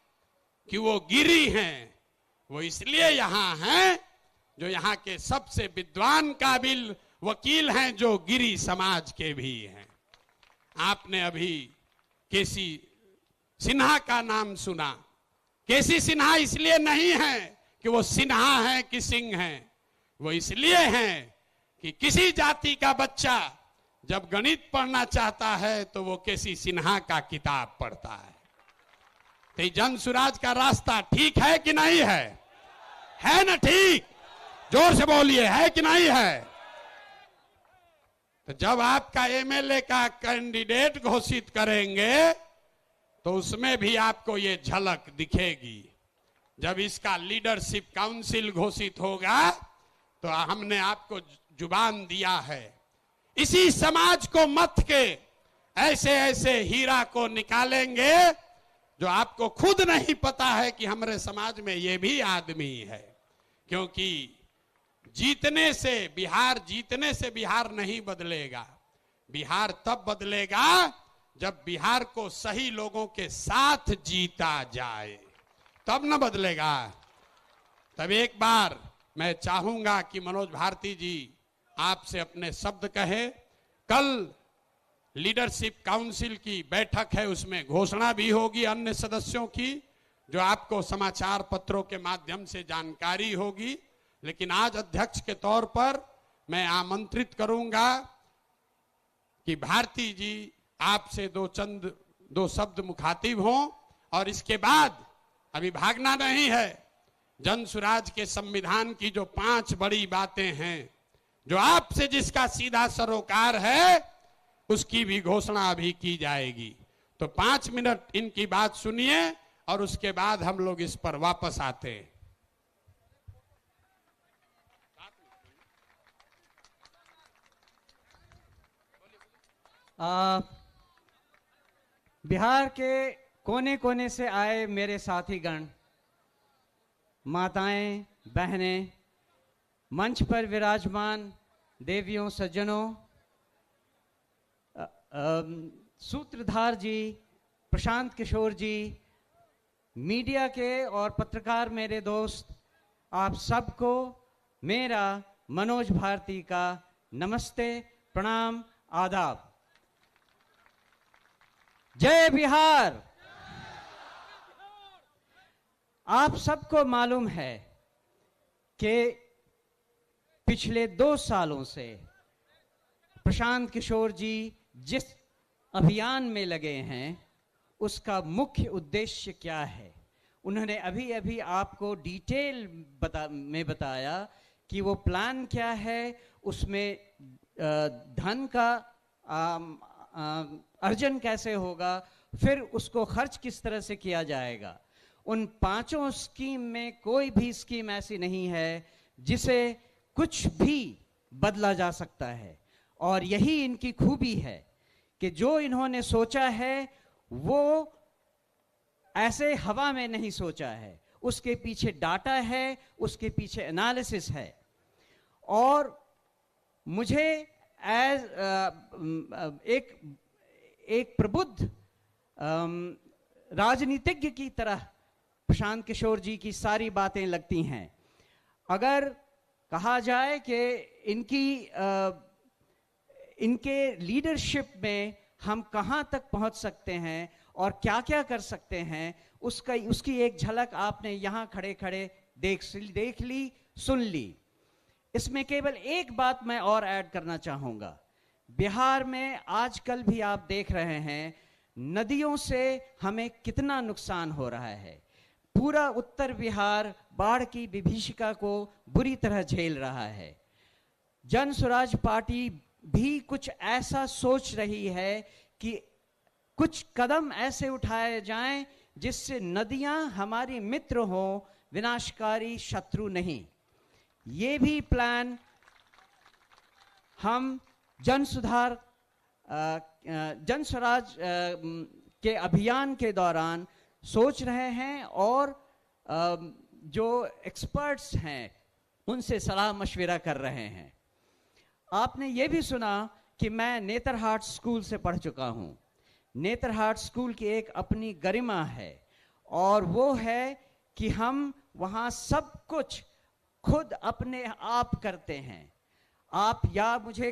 कि वो गिरी हैं, वो इसलिए यहां हैं जो यहां के सबसे विद्वान काबिल वकील हैं, जो गिरी समाज के भी हैं। आपने अभी केसी सिन्हा का नाम सुना। केसी सिन्हा इसलिए नहीं है कि वो सिन्हा हैं कि सिंह हैं, वो इसलिए हैं कि किसी जाति का बच्चा जब गणित पढ़ना चाहता है तो वो केसी सिन्हा का किताब पढ़ता है। तो जन सुराज का रास्ता ठीक है कि नहीं है? है ना ठीक? जोर से बोलिए, है कि नहीं है? तो जब आपका एमएलए का कैंडिडेट घोषित करेंगे तो उसमें भी आपको ये झलक दिखेगी। जब इसका लीडरशिप काउंसिल घोषित होगा तो हमने आपको जुबान दिया है, इसी समाज को मत के ऐसे ऐसे हीरा को निकालेंगे जो आपको खुद नहीं पता है कि हमारे समाज में ये भी आदमी है। क्योंकि जीतने से बिहार नहीं बदलेगा। बिहार तब बदलेगा जब बिहार को सही लोगों के साथ जीता जाए, तब न बदलेगा। तब एक बार मैं चाहूंगा कि मनोज भारती जी आपसे अपने शब्द कहे। कल लीडरशिप काउंसिल की बैठक है, उसमें घोषणा भी होगी अन्य सदस्यों की, जो आपको समाचार पत्रों के माध्यम से जानकारी होगी। लेकिन आज अध्यक्ष के तौर पर मैं आमंत्रित करूंगा कि भारती जी आपसे दो शब्द मुखातिब हों। और इसके बाद अभी भागना नहीं है। जन सुराज के संविधान की जो 5 बड़ी बातें हैं, जो आपसे जिसका सीधा सरोकार है, उसकी भी घोषणा अभी की जाएगी। तो 5 मिनट इनकी बात सुनिए और उसके बाद हम लोग इस पर वापस आते हैं। बिहार के कोने कोने से आए मेरे साथीगण, माताएं, बहनें, मंच पर विराजमान देवियों, सज्जनों, सूत्रधार जी, प्रशांत किशोर जी, मीडिया के और पत्रकार मेरे दोस्त, आप सबको मेरा मनोज भारती का नमस्ते, प्रणाम, आदाब। जय बिहार। आप सबको मालूम है कि पिछले 2 सालों से प्रशांत किशोर जी जिस अभियान में लगे हैं, उसका मुख्य उद्देश्य क्या है। उन्होंने अभी अभी आपको डिटेल में बताया कि वो प्लान क्या है, उसमें धन का अर्जन कैसे होगा, फिर उसको खर्च किस तरह से किया जाएगा। उन 5 स्कीम में कोई भी स्कीम ऐसी नहीं है जिसे कुछ भी बदला जा सकता है। और यही इनकी खूबी है कि जो इन्होंने सोचा है वो ऐसे हवा में नहीं सोचा है, उसके पीछे डाटा है, उसके पीछे एनालिसिस है। और मुझे एक प्रबुद्ध राजनीतिज्ञ की तरह प्रशांत किशोर जी की सारी बातें लगती हैं। अगर कहा जाए कि इनके लीडरशिप में हम कहां तक पहुंच सकते हैं और क्या क्या कर सकते हैं, उसकी एक झलक आपने यहां खड़े खड़े देख ली, सुन ली। इसमें केवल एक बात मैं और ऐड करना चाहूंगा। बिहार में आजकल भी आप देख रहे हैं नदियों से हमें कितना नुकसान हो रहा है। पूरा उत्तर बिहार बाढ़ की विभीषिका को बुरी तरह झेल रहा है। जन स्वराज पार्टी भी कुछ ऐसा सोच रही है कि कुछ कदम ऐसे उठाए जाएं जिससे नदियां हमारी मित्र हों, विनाशकारी शत्रु नहीं। ये भी प्लान हम जन स्वराज के अभियान के दौरान सोच रहे हैं और जो एक्सपर्ट्स हैं उनसे सलाह मशविरा कर रहे हैं। आपने ये भी सुना कि मैं नेतरहाट स्कूल से पढ़ चुका हूं। नेतरहाट स्कूल की एक अपनी गरिमा है और वो है कि हम वहां सब कुछ खुद अपने आप करते हैं। आप या मुझे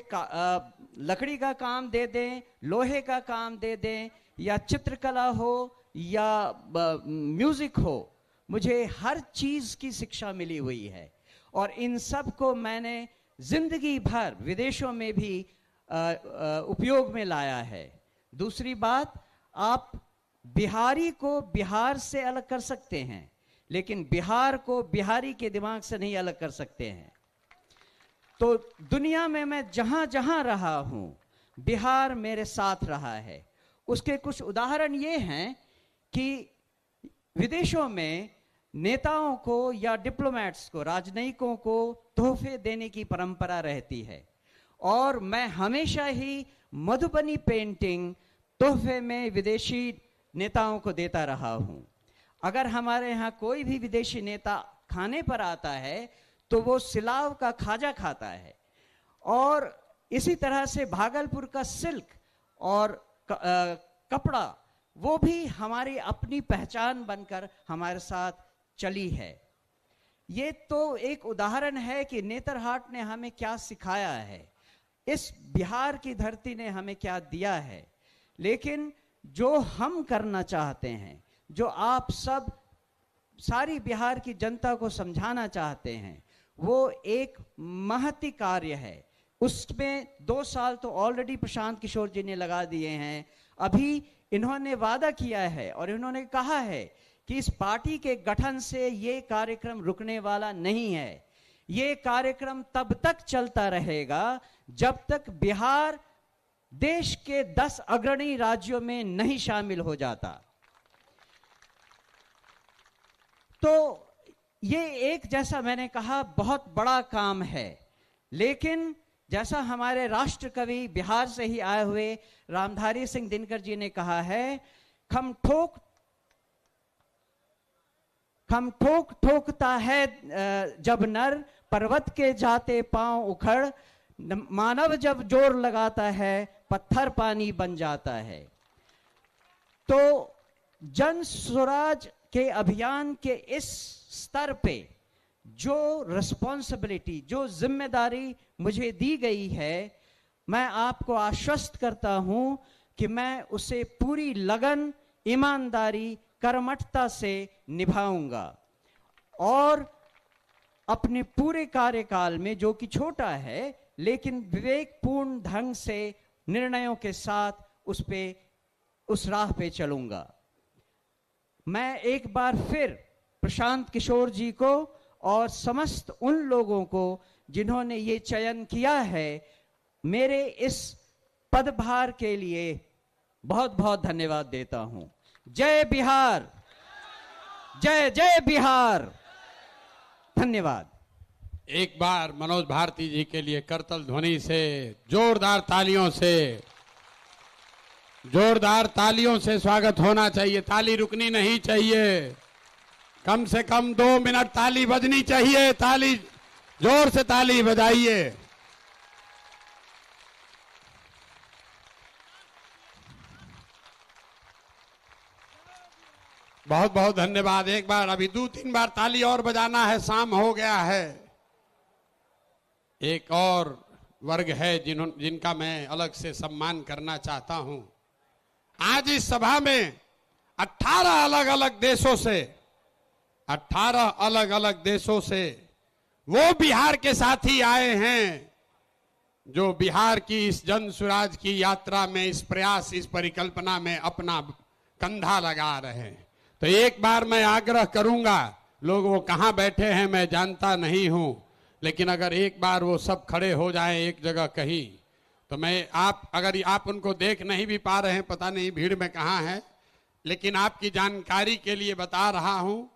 लकड़ी का काम दे दें, लोहे का काम दे दें, या चित्रकला हो या म्यूजिक हो, मुझे हर चीज की शिक्षा मिली हुई है और इन सब को मैंने जिंदगी भर विदेशों में भी उपयोग में लाया है। दूसरी बात, आप बिहारी को बिहार से अलग कर सकते हैं, लेकिन बिहार को बिहारी के दिमाग से नहीं अलग कर सकते हैं। तो दुनिया में मैं जहां जहां रहा हूं, बिहार मेरे साथ रहा है। उसके कुछ उदाहरण ये हैं कि विदेशों में नेताओं को या डिप्लोमेट्स को, राजनयिकों को तोहफे देने की परंपरा रहती है और मैं हमेशा ही मधुबनी पेंटिंग तोहफे में विदेशी नेताओं को देता रहा हूं। अगर हमारे यहाँ कोई भी विदेशी नेता खाने पर आता है तो वो सिलाव का खाजा खाता है। और इसी तरह से भागलपुर का सिल्क और कपड़ा, वो भी हमारी अपनी पहचान बनकर हमारे साथ चली है। ये तो एक उदाहरण है कि नेतरहाट ने हमें क्या सिखाया है, इस बिहार की धरती ने हमें क्या दिया है। लेकिन जो हम करना चाहते हैं, जो आप सब सारी बिहार की जनता को समझाना चाहते हैं, वो एक महती कार्य है। उसमें 2 साल तो ऑलरेडी प्रशांत किशोर जी ने लगा दिए हैं। अभी इन्होंने वादा किया है और इन्होंने कहा है कि इस पार्टी के गठन से ये कार्यक्रम रुकने वाला नहीं है। ये कार्यक्रम तब तक चलता रहेगा जब तक बिहार देश के 10 अग्रणी राज्यों में नहीं शामिल हो जाता। तो ये एक, जैसा मैंने कहा, बहुत बड़ा काम है। लेकिन जैसा हमारे राष्ट्र कवि बिहार से ही आए हुए रामधारी सिंह दिनकर जी ने कहा है, खम ठोक ठोकता है जब नर, पर्वत के जाते पांव उखड़, मानव जब जोर लगाता है पत्थर पानी बन जाता है। तो जन स्वराज के अभियान के इस स्तर पे जो रिस्पॉन्सिबिलिटी, जो जिम्मेदारी मुझे दी गई है, मैं आपको आश्वस्त करता हूं कि मैं उसे पूरी लगन, ईमानदारी, कर्मठता से निभाऊंगा और अपने पूरे कार्यकाल में, जो कि छोटा है लेकिन विवेकपूर्ण ढंग से निर्णयों के साथ उस राह पे चलूंगा। मैं एक बार फिर प्रशांत किशोर जी को और समस्त उन लोगों को जिन्होंने ये चयन किया है, मेरे इस पदभार के लिए बहुत बहुत धन्यवाद देता हूं। जय बिहार, जय जय बिहार। धन्यवाद। एक बार मनोज भारती जी के लिए करतल ध्वनि से, जोरदार तालियों से स्वागत होना चाहिए। ताली रुकनी नहीं चाहिए, कम से कम 2 मिनट ताली बजनी चाहिए। ताली, जोर से ताली बजाइए। बहुत बहुत धन्यवाद। एक बार, अभी 2-3 बार ताली और बजाना है, शाम हो गया है। एक और वर्ग है जिनका मैं अलग से सम्मान करना चाहता हूं। आज इस सभा में 18 अलग अलग देशों से वो बिहार के साथी आए हैं जो बिहार की इस जन सुराज की यात्रा में, इस प्रयास, इस परिकल्पना में अपना कंधा लगा रहे हैं। तो एक बार मैं आग्रह करूंगा, लोग वो कहां बैठे हैं मैं जानता नहीं हूं, लेकिन अगर एक बार वो सब खड़े हो जाएं एक जगह कहीं, तो मैं अगर आप उनको देख नहीं भी पा रहे हैं, पता नहीं भीड़ में कहां है, लेकिन आपकी जानकारी के लिए बता रहा हूं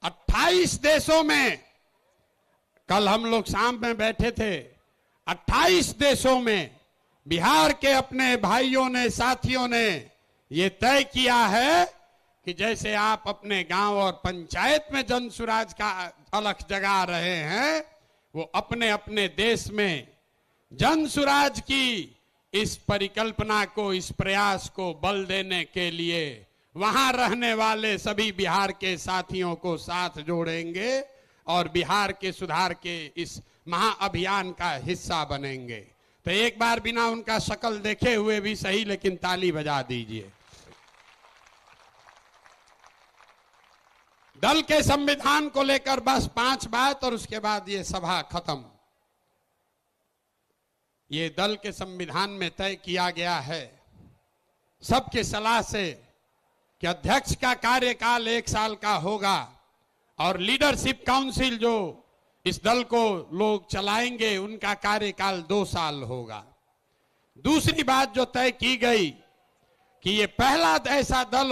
28 देशों में, कल हम लोग शाम में बैठे थे, 28 देशों में बिहार के अपने भाइयों ने, साथियों ने ये तय किया है कि जैसे आप अपने गांव और पंचायत में जन सुराज का अलख जगा रहे हैं, वो अपने अपने देश में जन सुराज की इस परिकल्पना को, इस प्रयास को बल देने के लिए वहां रहने वाले सभी बिहार के साथियों को साथ जोड़ेंगे और बिहार के सुधार के इस महाअभियान का हिस्सा बनेंगे। तो एक बार बिना उनका शक्ल देखे हुए भी सही, लेकिन ताली बजा दीजिए। दल के संविधान को लेकर बस 5 बात और उसके बाद ये सभा खत्म। ये दल के संविधान में तय किया गया है सबके सलाह से कि अध्यक्ष का कार्यकाल 1 साल का होगा और लीडरशिप काउंसिल जो इस दल को लोग चलाएंगे उनका कार्यकाल 2 साल होगा। दूसरी बात जो तय की गई कि ये पहला ऐसा दल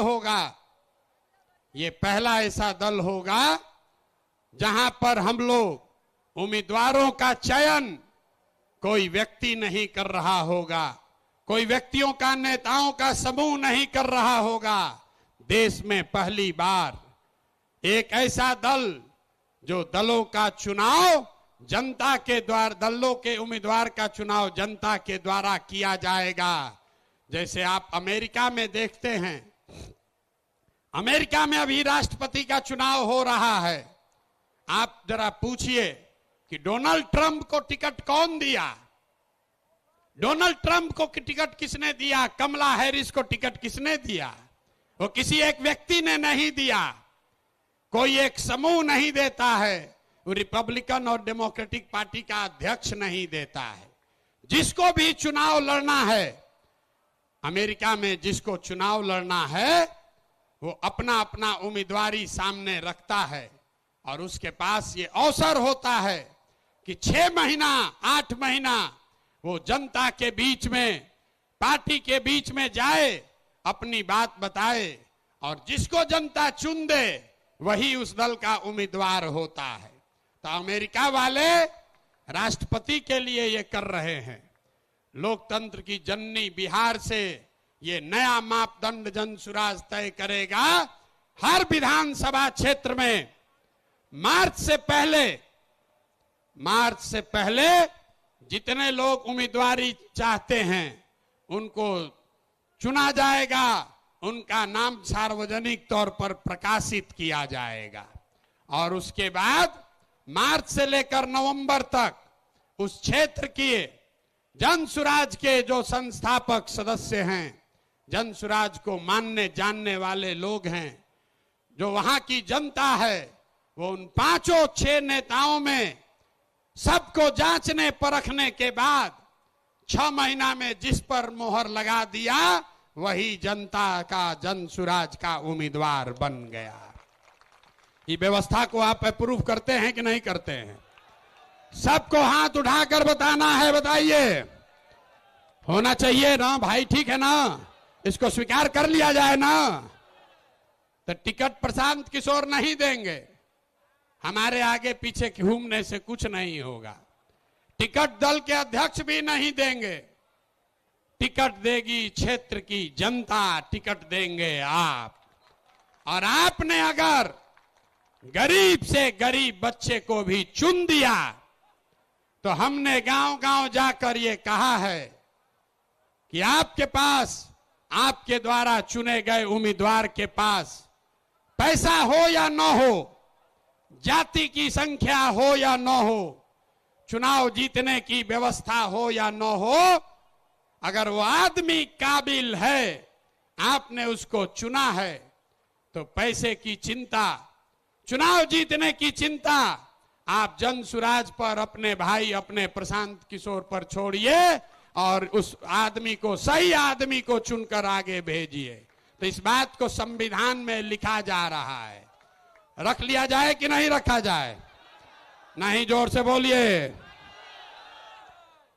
होगा जहां पर हम लोग उम्मीदवारों का चयन कोई व्यक्ति नहीं कर रहा होगा, कोई व्यक्तियों का, नेताओं का समूह नहीं कर रहा होगा। देश में पहली बार एक ऐसा दल जो दलों का चुनाव जनता के द्वारा, दलों के उम्मीदवार का चुनाव जनता के द्वारा किया जाएगा। जैसे आप अमेरिका में देखते हैं, अमेरिका में अभी राष्ट्रपति का चुनाव हो रहा है। आप जरा पूछिए कि डोनाल्ड ट्रंप को टिकट कौन दिया? डोनाल्ड ट्रंप को टिकट किसने दिया? कमला हैरिस को टिकट किसने दिया? वो किसी एक व्यक्ति ने नहीं दिया, कोई एक समूह नहीं देता है, वो रिपब्लिकन और डेमोक्रेटिक पार्टी का अध्यक्ष नहीं देता है। जिसको भी चुनाव लड़ना है अमेरिका में, जिसको चुनाव लड़ना है वो अपना अपना उम्मीदवारी सामने रखता है और उसके पास ये अवसर होता है कि 6 महीना 8 महीना वो जनता के बीच में, पार्टी के बीच में जाए, अपनी बात बताए और जिसको जनता चुन दे वही उस दल का उम्मीदवार होता है। तो अमेरिका वाले राष्ट्रपति के लिए ये कर रहे हैं। लोकतंत्र की जननी बिहार से ये नया मापदंड जन सुराज तय करेगा। हर विधानसभा क्षेत्र में मार्च से पहले जितने लोग उम्मीदवारी चाहते हैं उनको चुना जाएगा, उनका नाम सार्वजनिक तौर पर प्रकाशित किया जाएगा और उसके बाद मार्च से लेकर नवंबर तक उस क्षेत्र के जन सुराज के जो संस्थापक सदस्य हैं, जन सुराज को मानने जानने वाले लोग हैं, जो वहां की जनता है, वो उन 5-6 नेताओं में सबको जांचने परखने के बाद 6 महीना में जिस पर मोहर लगा दिया वही जनता का, जन सुराज का उम्मीदवार बन गया। ये व्यवस्था को आप अप्रूव करते हैं कि नहीं करते हैं? सबको हाथ उठाकर बताना है, बताइए। होना चाहिए ना भाई, ठीक है ना? इसको स्वीकार कर लिया जाए ना? तो टिकट प्रशांत किशोर नहीं देंगे, हमारे आगे पीछे घूमने से कुछ नहीं होगा। टिकट दल के अध्यक्ष भी नहीं देंगे, टिकट देगी क्षेत्र की जनता, टिकट देंगे आप। और आपने अगर गरीब से गरीब बच्चे को भी चुन दिया तो हमने गांव-गांव जाकर ये कहा है कि आपके पास, आपके द्वारा चुने गए उम्मीदवार के पास पैसा हो या न हो, जाति की संख्या हो या न हो, चुनाव जीतने की व्यवस्था हो या न हो, अगर वो आदमी काबिल है, आपने उसको चुना है, तो पैसे की चिंता, चुनाव जीतने की चिंता आप जनसुराज पर, अपने भाई, अपने प्रशांत किशोर पर छोड़िए और उस आदमी को, सही आदमी को चुनकर आगे भेजिए। तो इस बात को संविधान में लिखा जा रहा है, रख लिया जाए कि नहीं रखा जाए? नहीं, जोर से बोलिए।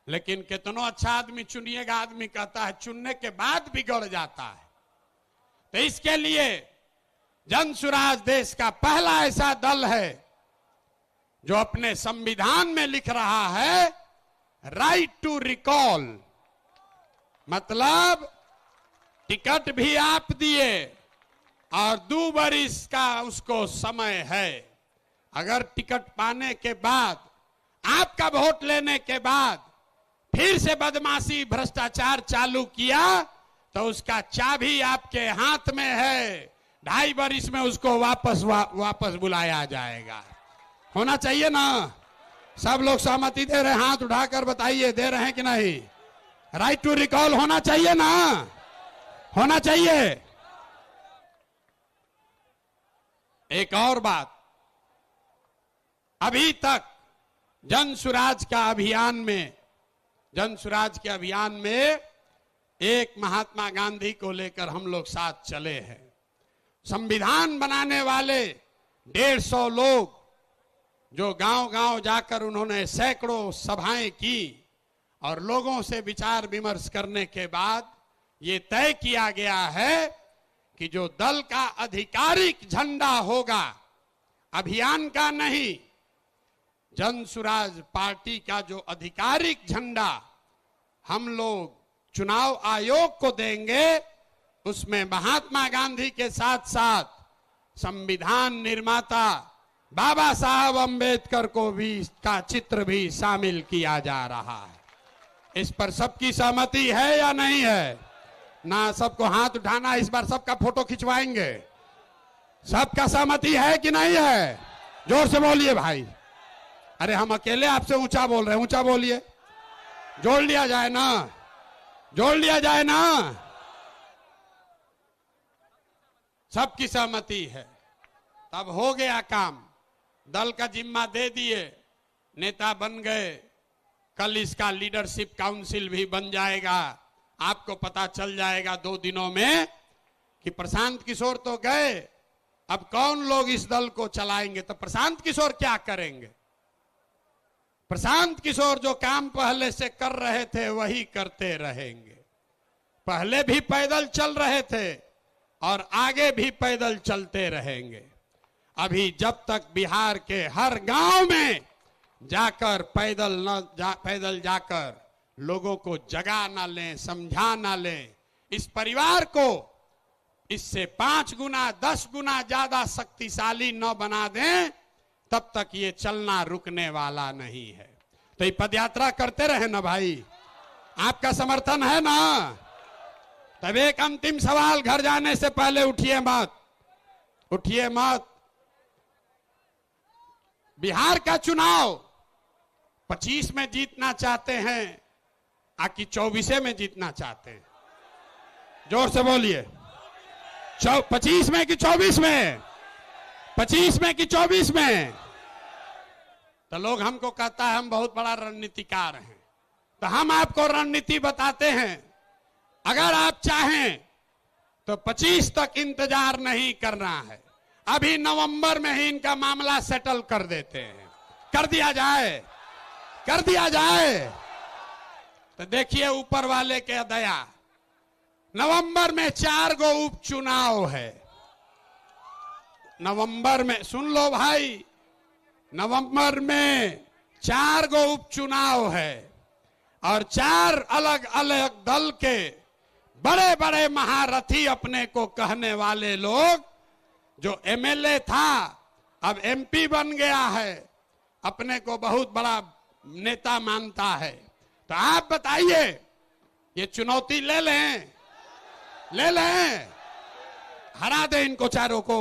लेकिन कितनो अच्छा आदमी चुनिएगा, आदमी कहता है चुनने के बाद बिगड़ जाता है। तो इसके लिए जनसुराज देश का पहला ऐसा दल है जो अपने संविधान में लिख रहा है राइट टू रिकॉल, मतलब टिकट भी आप दिए और 2 बरिस का उसको समय है। अगर टिकट पाने के बाद, आपका वोट लेने के बाद फिर से बदमाशी, भ्रष्टाचार चालू किया, तो उसका चाबी आपके हाथ में है। 2.5 बरिस में उसको वापस बुलाया जाएगा। होना चाहिए ना? सब लोग सहमति दे रहे हैं? हाथ उठाकर बताइए, दे रहे हैं कि नहीं? राइट टू रिकॉल होना चाहिए ना? होना चाहिए। एक और बात, अभी तक जनसुराज के अभियान में एक महात्मा गांधी को लेकर हम लोग साथ चले हैं। संविधान बनाने वाले 150 लोग जो गांव-गांव जाकर उन्होंने सैकड़ों सभाएं की और लोगों से विचार विमर्श करने के बाद ये तय किया गया है कि जो दल का आधिकारिक झंडा होगा, अभियान का नहीं, जनसुराज पार्टी का जो आधिकारिक झंडा हम लोग चुनाव आयोग को देंगे, उसमें महात्मा गांधी के साथ साथ संविधान निर्माता बाबा साहब अंबेडकर को भी का चित्र भी शामिल किया जा रहा है। इस पर सबकी सहमति है या नहीं है? ना सबको हाथ उठाना, इस बार सबका फोटो खिंचवाएंगे। सबका सहमति है कि नहीं है? जोर से बोलिए भाई। अरे हम अकेले आपसे ऊंचा बोल रहे हैं, ऊंचा बोलिए। जोड़ लिया जाए ना, जोड़ लिया जाए ना। सबकी सहमति है, तब हो गया काम। दल का जिम्मा दे दिए, नेता बन गए, कल इसका लीडरशिप काउंसिल भी बन जाएगा। आपको पता चल जाएगा 2 दिनों में कि प्रशांत किशोर तो गए, अब कौन लोग इस दल को चलाएंगे। तो प्रशांत किशोर क्या करेंगे? प्रशांत किशोर जो काम पहले से कर रहे थे वही करते रहेंगे। पहले भी पैदल चल रहे थे और आगे भी पैदल चलते रहेंगे। अभी जब तक बिहार के हर गांव में जाकर पैदल जाकर लोगों को जगा ना लें, समझा ना लें, इस परिवार को इससे 5 गुना 10 गुना ज्यादा शक्तिशाली न बना दें, तब तक ये चलना रुकने वाला नहीं है। तो ये पदयात्रा करते रहे ना भाई, आपका समर्थन है ना? तब एक अंतिम सवाल, घर जाने से पहले उठिए मत, उठिए मत। बिहार का चुनाव 25 में जीतना चाहते हैं आकि 24 में जीतना चाहते हैं? जोर से बोलिए। 25 में कि 24 में? 25 में कि 24 में? तो लोग हमको कहता है हम बहुत बड़ा रणनीतिकार हैं, तो हम आपको रणनीति बताते हैं। अगर आप चाहें तो 25 तक इंतजार नहीं करना है, अभी नवंबर में ही इनका मामला सेटल कर देते हैं। कर दिया जाए, कर दिया जाए। तो देखिए ऊपर वाले के दया, नवंबर में 4 गो उपचुनाव है। नवंबर में, सुन लो भाई, नवंबर में 4 गो उपचुनाव है और 4 अलग अलग दल के बड़े बड़े महारथी, अपने को कहने वाले लोग, जो एमएलए था अब एमपी बन गया है, अपने को बहुत बड़ा नेता मानता है। तो आप बताइए, ये चुनौती ले लें, ले लें, हरा दे इनको चारों को?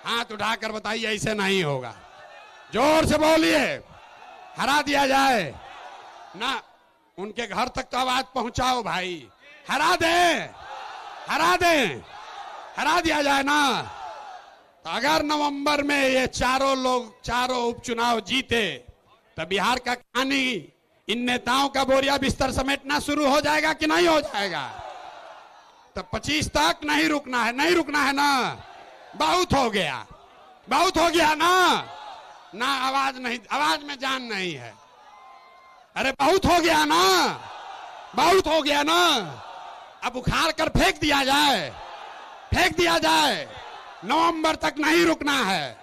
हाथ उठाकर बताइए, ऐसे नहीं होगा। जोर से बोलिए। हरा दिया जाए ना, उनके घर तक तो आवाज पहुंचाओ भाई, हरा दे, हरा दे, हरा दिया जाए ना। तो अगर नवंबर में ये चारों उपचुनाव जीते तो बिहार का कहानी इन नेताओं का बोरिया बिस्तर समेटना शुरू हो जाएगा कि नहीं हो जाएगा? तो 25 तक नहीं रुकना है, नहीं रुकना है ना। बहुत हो गया, बहुत हो गया ना, ना आवाज नहीं, आवाज में जान नहीं है। अरे बहुत हो गया ना, बहुत हो गया ना। अब उखाड़ कर फेंक दिया जाए, फेंक दिया जाए। नवंबर तक नहीं रुकना है,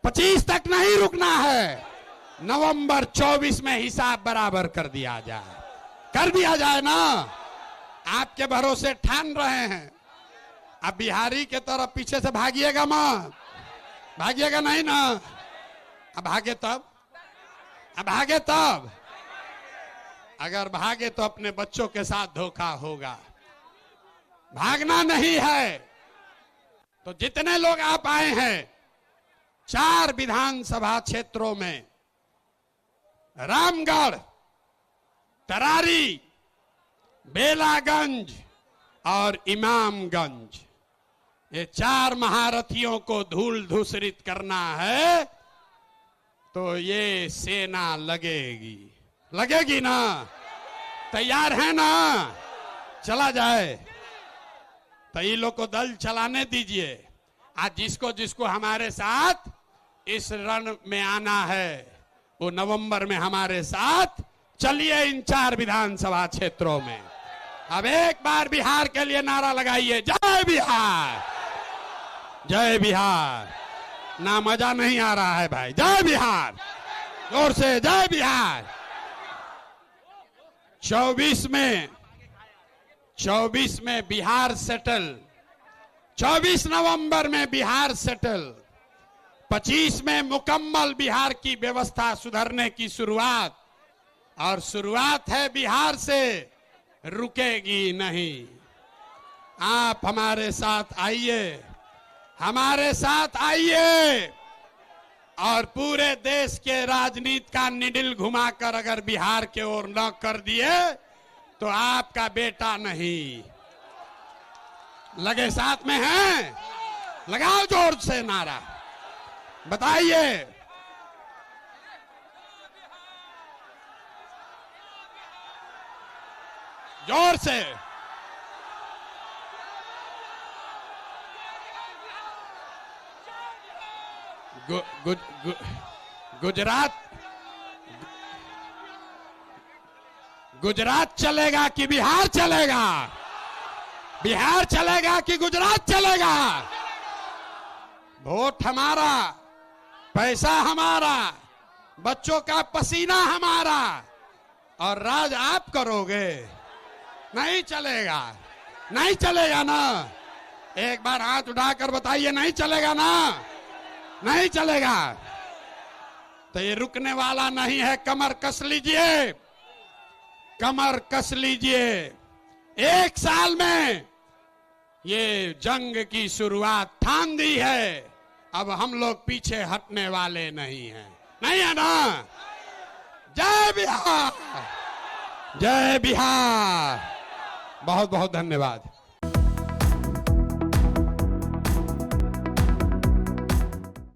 25 तक नहीं रुकना है। नवंबर 24 में हिसाब बराबर कर दिया जाए, कर दिया जाए ना। आपके भरोसे ठान रहे हैं। अब बिहारी के तरफ पीछे से भागिएगा मत, भागिएगा नहीं ना। अब भागे तब, अब भागे तब, अगर भागे तो अपने बच्चों के साथ धोखा होगा। भागना नहीं है। तो जितने लोग आप आए हैं 4 विधानसभा क्षेत्रों में, रामगढ़, तरारी, बेलागंज और इमामगंज, ये 4 महारथियों को धूल धूसरित करना है तो ये सेना लगेगी, लगेगी ना। तैयार है ना? चला जाए तो ये लोग को दल चलाने दीजिए। आज जिसको जिसको हमारे साथ इस रण में आना है वो नवंबर में हमारे साथ चलिए इन 4 विधानसभा क्षेत्रों में। अब एक बार बिहार के लिए नारा लगाइए, जय बिहार, जय बिहार। ना मजा नहीं आ रहा है भाई, जय बिहार, जोर से जय बिहार। 24 में बिहार सेटल, 24 नवंबर में बिहार सेटल, 25 में मुकम्मल बिहार की व्यवस्था सुधरने की शुरुआत, और शुरुआत है बिहार से, रुकेगी नहीं। आप हमारे साथ आइए, हमारे साथ आइए, और पूरे देश के राजनीति का निडिल घुमाकर अगर बिहार के ओर न कर दिए तो आपका बेटा नहीं। लगे साथ में हैं? लगाओ जोर से नारा, बताइए। जोर से। गुजरात चलेगा कि बिहार चलेगा? बिहार चलेगा कि गुजरात चलेगा? वोट हमारा, पैसा हमारा, बच्चों का पसीना हमारा, और राज आप करोगे। नहीं चलेगा, नहीं चलेगा ना। एक बार हाथ उठाकर बताइए, नहीं चलेगा ना, नहीं चलेगा। तो ये रुकने वाला नहीं है। कमर कस लीजिए, कमर कस लीजिए। 1 साल में ये जंग की शुरुआत ठान दी है। अब हम लोग पीछे हटने वाले नहीं हैं, नहीं है ना। जय बिहार, जय बिहार। बहुत बहुत धन्यवाद।